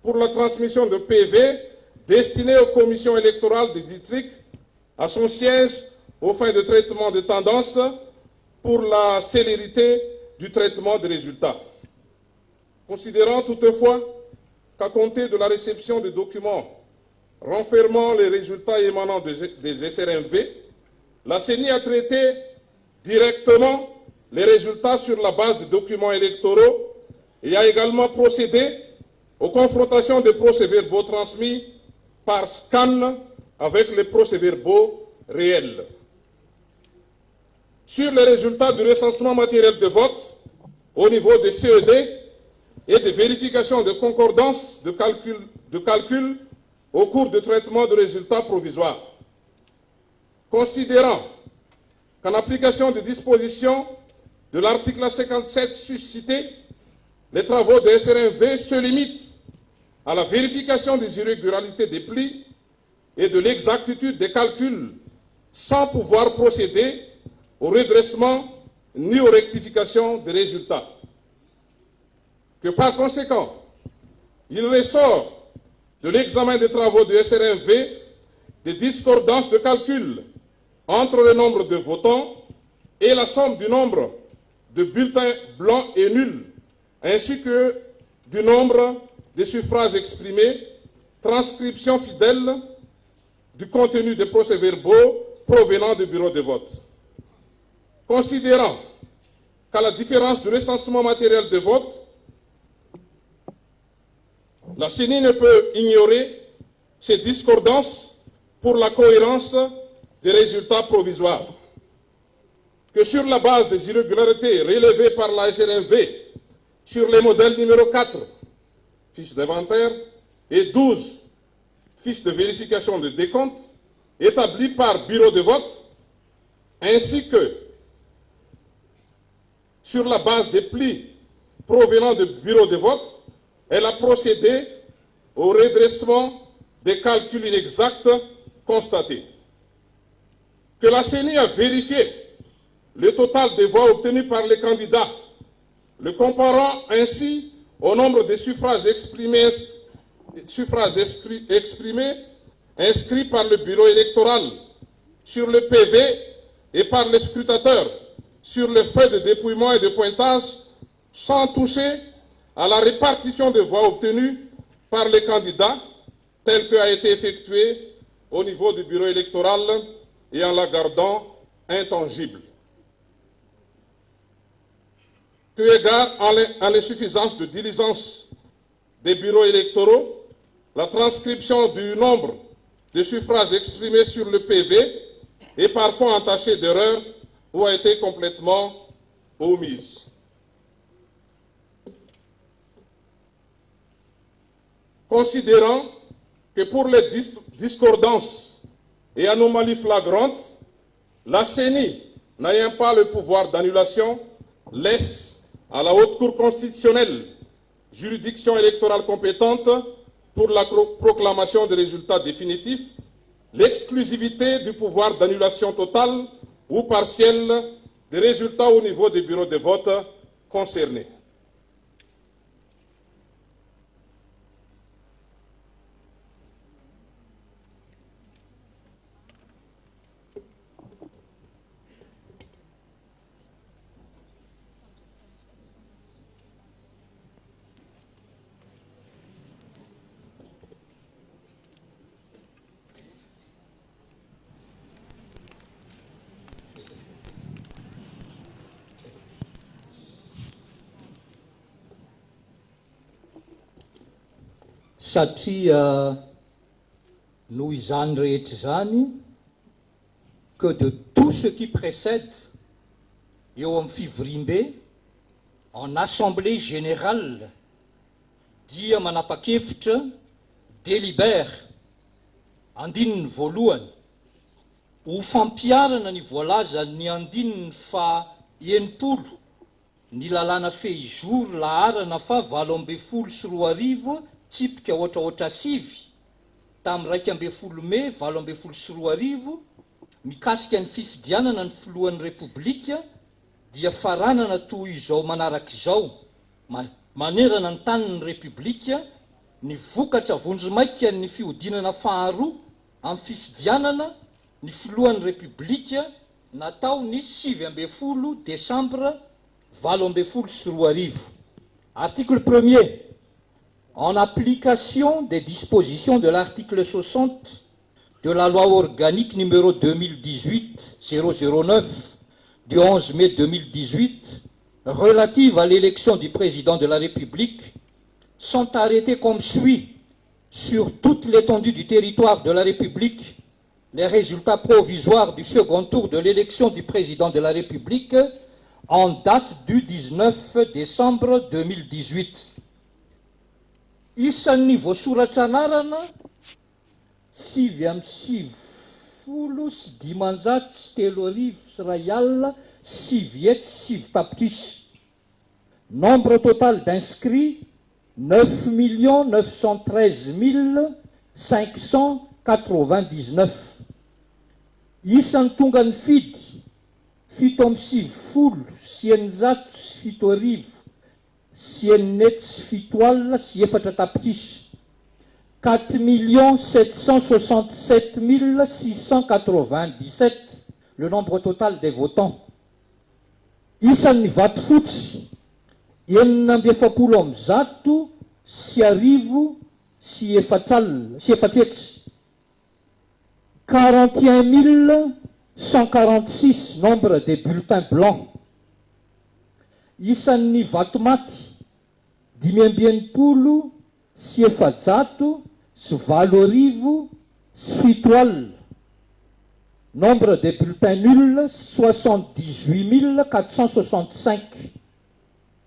pour la transmission de PV destiné aux commissions électorales des districts à son siège aux fins de traitement de tendances pour la célérité du traitement des résultats. Considérant toutefois qu'à compter de la réception des documents renfermant les résultats émanant des SRMV, la CENI a traité directement les résultats sur la base des documents électoraux et a également procédé aux confrontations des procès-verbaux transmis par scan avec les procès-verbaux réels. Sur les résultats du recensement matériel de vote au niveau des CED et des vérifications de concordance de calcul au cours du traitement de résultats provisoires. Considérant qu'en application des dispositions de l'article 57 suscité, les travaux de SRMV se limitent à la vérification des irrégularités des plis et de l'exactitude des calculs, sans pouvoir procéder au redressement ni aux rectifications des résultats. Que par conséquent, il ressort de l'examen des travaux de SRMV des discordances de calcul entre le nombre de votants et la somme du nombre de bulletins blancs et nuls, ainsi que du nombre de suffrages exprimés, transcription fidèle du contenu des procès-verbaux provenant du bureau de vote. Considérant qu'à la différence du recensement matériel de vote, la CENI ne peut ignorer ces discordances pour la cohérence des résultats provisoires. Que sur la base des irrégularités relevées par la SRMV sur les modèles numéro 4, fiche d'inventaire, et 12, fiche de vérification de décompte, établie par bureau de vote, ainsi que sur la base des plis provenant du bureau de vote, elle a procédé au redressement des calculs inexacts constatés. Que la CENI a vérifié le total des voix obtenues par les candidats, le comparant ainsi au nombre de suffrages exprimés inscrits par le bureau électoral sur le PV et par les scrutateurs sur les feuilles de dépouillement et de pointage, sans toucher à la répartition des voix obtenues par les candidats, telle qu'a été effectuée au niveau du bureau électoral et en la gardant intangible. Eu égard à l'insuffisance de diligence des bureaux électoraux, la transcription du nombre de suffrages exprimés sur le PV est parfois entachée d'erreurs ou a été complètement omise. Considérant que pour les discordances et anomalies flagrantes, la CENI, n'ayant pas le pouvoir d'annulation, laisse à la Haute Cour constitutionnelle, juridiction électorale compétente pour la proclamation des résultats définitifs, l'exclusivité du pouvoir d'annulation totale ou partielle des résultats au niveau des bureaux de vote concernés. Satria noho izany rehetra zany que de tout ce qui précède eo amin'ny fivorim-be en assemblée générale dia manapa-kevitra délibère andininy voalohany ho fampiarana ny voalaza ny andininy fa enimpolo ny lalàna fehizory laharana fa 7 tsipika ohatraohatra sivy tamin'ny 2 Mey 7 mikasika ny fifidianana ny filohan'ny repoblika dia faranana toy izao manaraka izao manerana ny taniny repoblika ny vokatra vonjimaika ny fihodinana faharoa amin'ny fifidianana ny filohan'ny repoblika natao ny 7 décembre 7 Article 1er. En application des dispositions de l'article 60 de la loi organique numéro 2018-009 du 11 mai 2018 relative à l'élection du président de la République sont arrêtés comme suit sur toute l'étendue du territoire de la République les résultats provisoires du second tour de l'élection du président de la République en date du 19 décembre 2018. Isan'ny voasoratra anarana 7 Nombre total d'inscrits 9 913 599. Isan'ny tonga ny fidy 7 4 767 697, le nombre total des votants. Isan'ny vato fotsy 970 41 146, nombre des bulletins blancs. Isan'ny vato maty 580 7 nombre de bulletins nuls 78 465.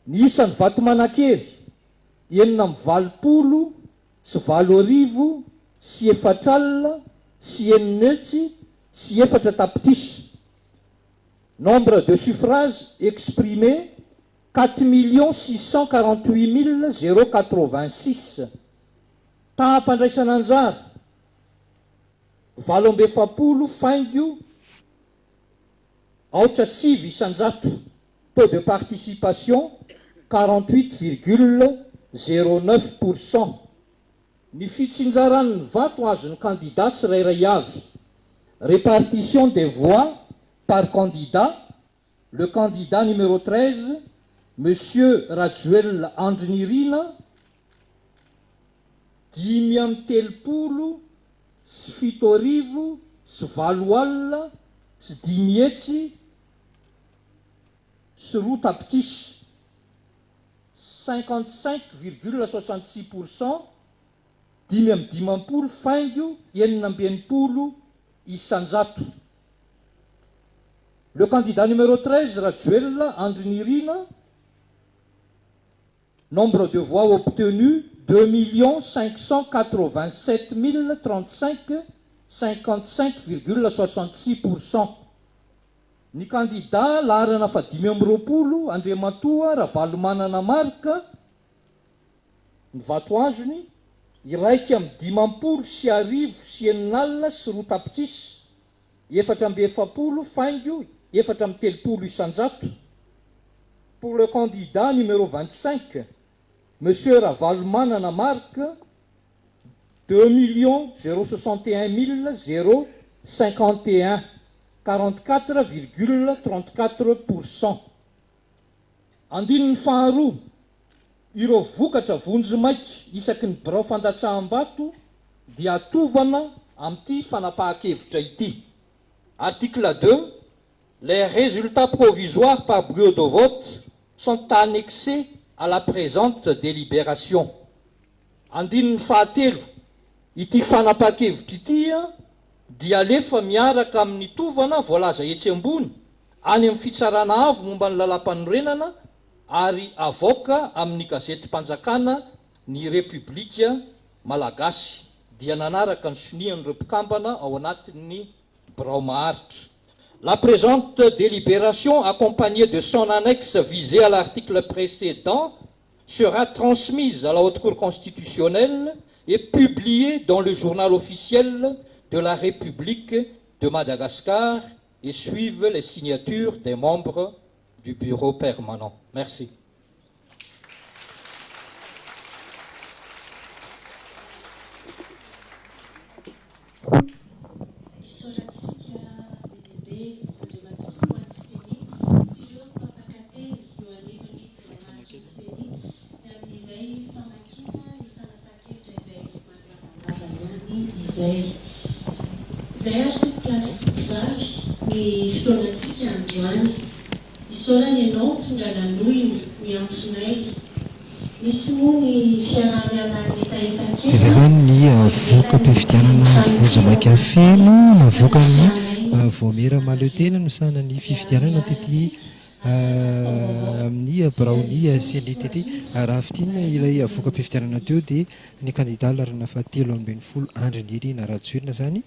Ny isan'ny vato manakery 920 Nombre de suffrages exprimés 4 648 086. Tahampandraisana anjara 7 faingo 8 isanjato. Taux de participation 48,09%. Ny fitsinjaran'ny vato azon'ny candidat tsirairay avy. Répartition des voix par candidat. Le candidat numéro 13, Monsieur Rajuel Andrinirina, 10 telopolo 7 7 10 roa tapitrisa 55,66%. 10 faingo 9 isanjato. Le candidat numéro 13, Rajuel Andrinirina, nombre de voix obtenues 2 587 035, 55,66%. Ny candidat laharana fa 520 Andriamatoa Ravalomanana Marika, ny vato azony iraika amin'ny 50 sy 9 sy roa tapitrisa 470 faingo 430 isanjato. Pour le candidat numéro 25, Monsieur Ravalomanana Marika, 2 061 051, 44,34%. Andininy faharoa ireo vokatra vonjimaiky isaky ny birao fandatsaham-bato dia atovana amin'ity fanapahan-kevitra ity. Article 2. Les résultats provisoires par bureau de vote sont annexés à la présente délibération. Andininy fahatelo ity fanapahan-kevitra ity dia alefa miaraka amin'ny tovana voalaza etsy ambony any amin'ny fitsarana avo momba ny lalam-panorenana ary avoaka amin'ny gazety mpanjakana ny Repoblika Malagasy dia nanaraka ny sonian'ireo mpikambana ao anatin'ny Braumaharitra. La présente délibération, accompagnée de son annexe visée à l'article précédent, sera transmise à la Haute Cour constitutionnelle et publiée dans le journal officiel de la République de Madagascar et suivent les signatures des membres du bureau permanent. Merci. Zay ary plasy vavy ny fotoanantsika androany isaorana ianao tonga lanoiny miantsonay misy moa ny fiarah-mialany etaetakely izay zany ny voka-pifidianana vonjamaika feno navoaka ny voamera maletena no sana ny fifidianana tety amin'ny Braoni CNDTT raha fitina ilay voka-pifidianana teo dia ny candidat larana fahatelo amby ny folo Andry Nirina Rajoelina zany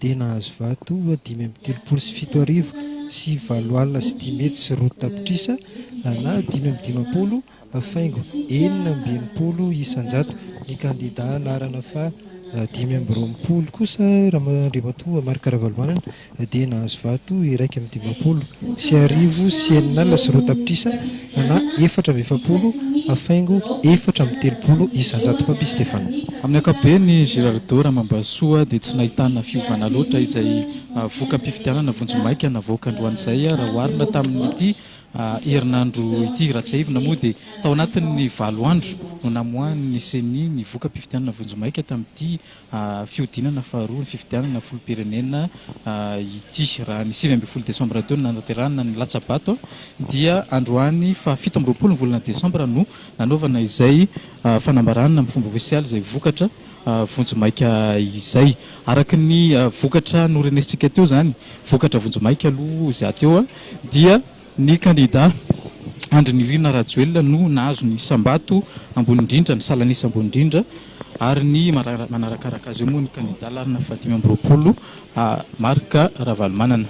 dia nahazo vato 5.7 sy 7 arivo sy 7 alina sy 10 metry sy roa tapitrisa na 5.50 faingo 4.20 isanjato ny candidat larana fa 5.20 kosa Rahandriamatoa Marc Ravalomanana dia nahazo vato 1.20 sy arivo sy 9 alina sy roa tapitrisa na 4.70 faingo 4.30 isanjato Papi Stéphane. Amin'ny ankapobeny ny Girardot Ramambasoa dia tsy nahitana fiovana loatra izay voka-pifidianana vonjimaika navoaka androany izay raha oharina tamin'ity herinandro ity Ratsahivina moa dia tao anatin'ny 7 andro no namoahany ny CENI ny voka-pifidianana vonjimaika tamin'ity fiodinana faharoa ny fifidianana filoham-pirenena ity raha ny 7 Desambra teo nanaterahana ny Latsabato dia androany fa 17 volana Desambra no nanaovana izay fanambarana amin'ny fomba ofisialy izay vokatra vonjimaika izay araka ny vokatra norenesintsika teo zany vokatra vonjimaika aloha izay ateo dia ny candidat Andry Nirina Rajoelina no nahazo ny sambato ambony indrindra ny salanisa ambony indrindra ary ny manarakaraka azy eo moa ny candidat larina fa 5.20 Marc Ravalomanana.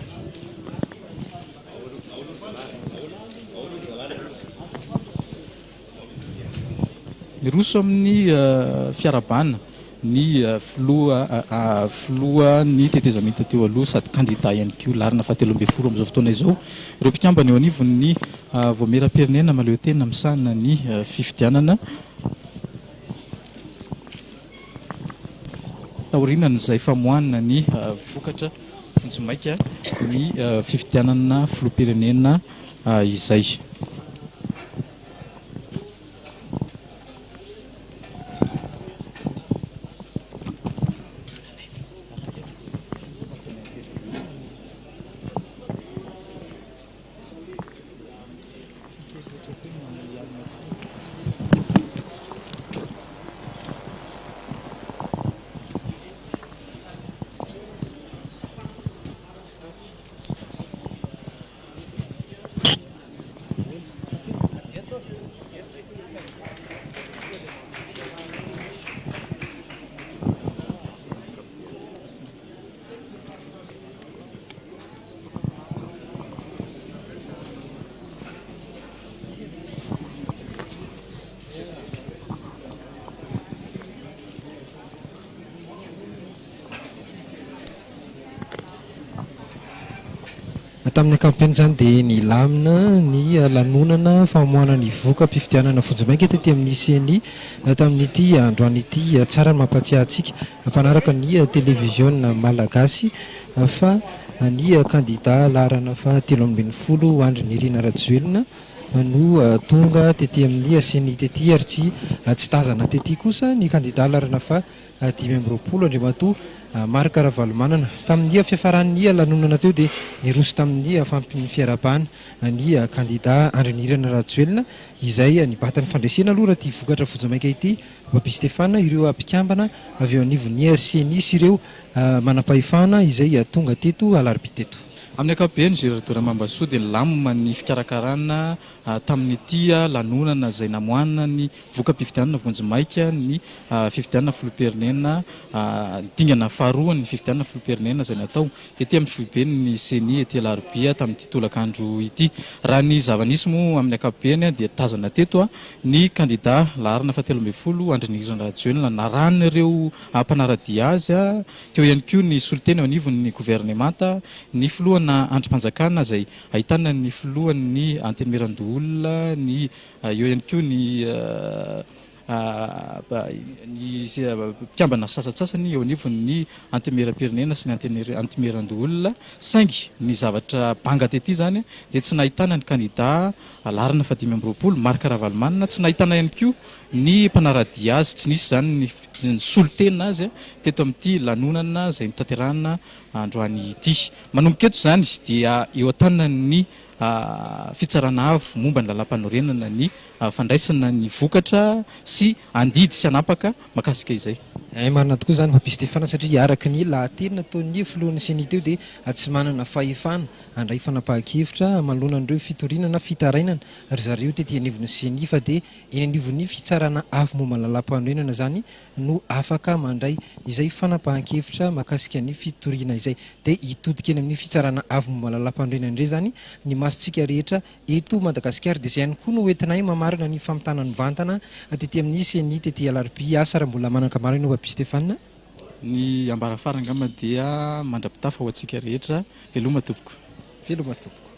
Miroso amin'ny fiarabana ny filoha ny tetezamita teo aloha sady candidat ihany koa larina fahatelo amby folo amin'izao fotoana izao ireo mpikambana eo anivon'ny voamera-pirenena maleo tena misahana ny fifidianana taorinana izay famohanana ny vokatra vonjimaika ny fifidianana filoham-pirenena izay. Tamin'ny ankapobeny zany dia ny lamina ny lanonana famoahana ny voka-pifidianana vonjimaika tety amin'ny CENI tamin'ity androany ity tsara mampatsiahy antsika mpanaraka ny télévision malagasy fa ny candidat larana fa 7.20 Andry Nirina Rajoelina no tonga tety amin'ny CENI tety ary tsy tazana tety kosa ny candidat larana fa 5.20 Andriamatoa Marc Ravalomanana. Tamin'ny fiafaran'ny lanonana teo dia niroso tamin'ny fampin'ny fiarabana ny candidat Andry Nirina Rajoelina izay nibatany fandresena aloha raha ty vokatra vonjimaika ity Papi Stéphane ireo mpikambana avy eo anivon'ny CENI sy ireo manam-pahefana izay tonga teto alarobia teto. amin'ny ankapobeny gérateur Mambasoa dia lamima ny fikarakarana tamin'ny tia lanonana izay namoanana ny voka-pifidianana Vonjimaika ny fifidianana filoham-pirenena dingana faharoa ny fifidianana filoham-pirenena izay natao dia ety amin'ny foibeny ny CENI ety Alarobia tamin'ity tolakandro ity. Raha ny zava-nisy moa amin'ny ankapobeny dia tazana teto ny kandida laharana 70 Andrinirana Rajoelina narany ireo mpanaradia azy teo ihany koa ny soliteny ao anivon'ny gouvernemanta ny filohana andrim-panjakana izay ahitana ny filohan'ny antenimiran-doholona ny eo ihany koa ny mpiambana sasatsasany eo anivon'ny antemera-pirenena sy ny antemera-doholona saingy ny zavatra banga tety zany dia tsy nahitana ny kandida laharana 520 Marc Ravalomanina, tsy nahitana ihany koa ny mpanaradia azy, tsy nisy zany ny solitena azy teto amin'ity lanonana izay notanterahana androany ity. Manomboka eto zany dia eo an-tanany fitsarana avo momba ny lalam-panorenana ny fandraisana ny vokatra sy andidy sy anapaka makasika izay. Marina tokoa zany Papi Stefana satria araka ny lahateny nataon'ny filohan'ny CENI teo dia tsy manana fahefana handray fanapahan-kevitra manoloana an'ireo fitorinana fitarainana ry zareo tety anivon'ny CENI fa dia eny anivon'ny fitsarana avo momba ny lalam-panorenana zany no afaka mandray izay fanapahan-kevitra makasika ny fitorina izay dia hitodika eny amin'ny fitsarana avo momba ny lalam-panorenana indray zany ny masontsika rehetra eto Madagasikara dia izay ihany koa no entinay mamarina ny famitana ny vantana tety amin'ny CENI tety Alarobia asa raha mbola manankamaro ianao Papi Stefana. Ny ambara farangama dia mandrapitafa ho antsika rehetra veloma tompoko. Veloma tompoko.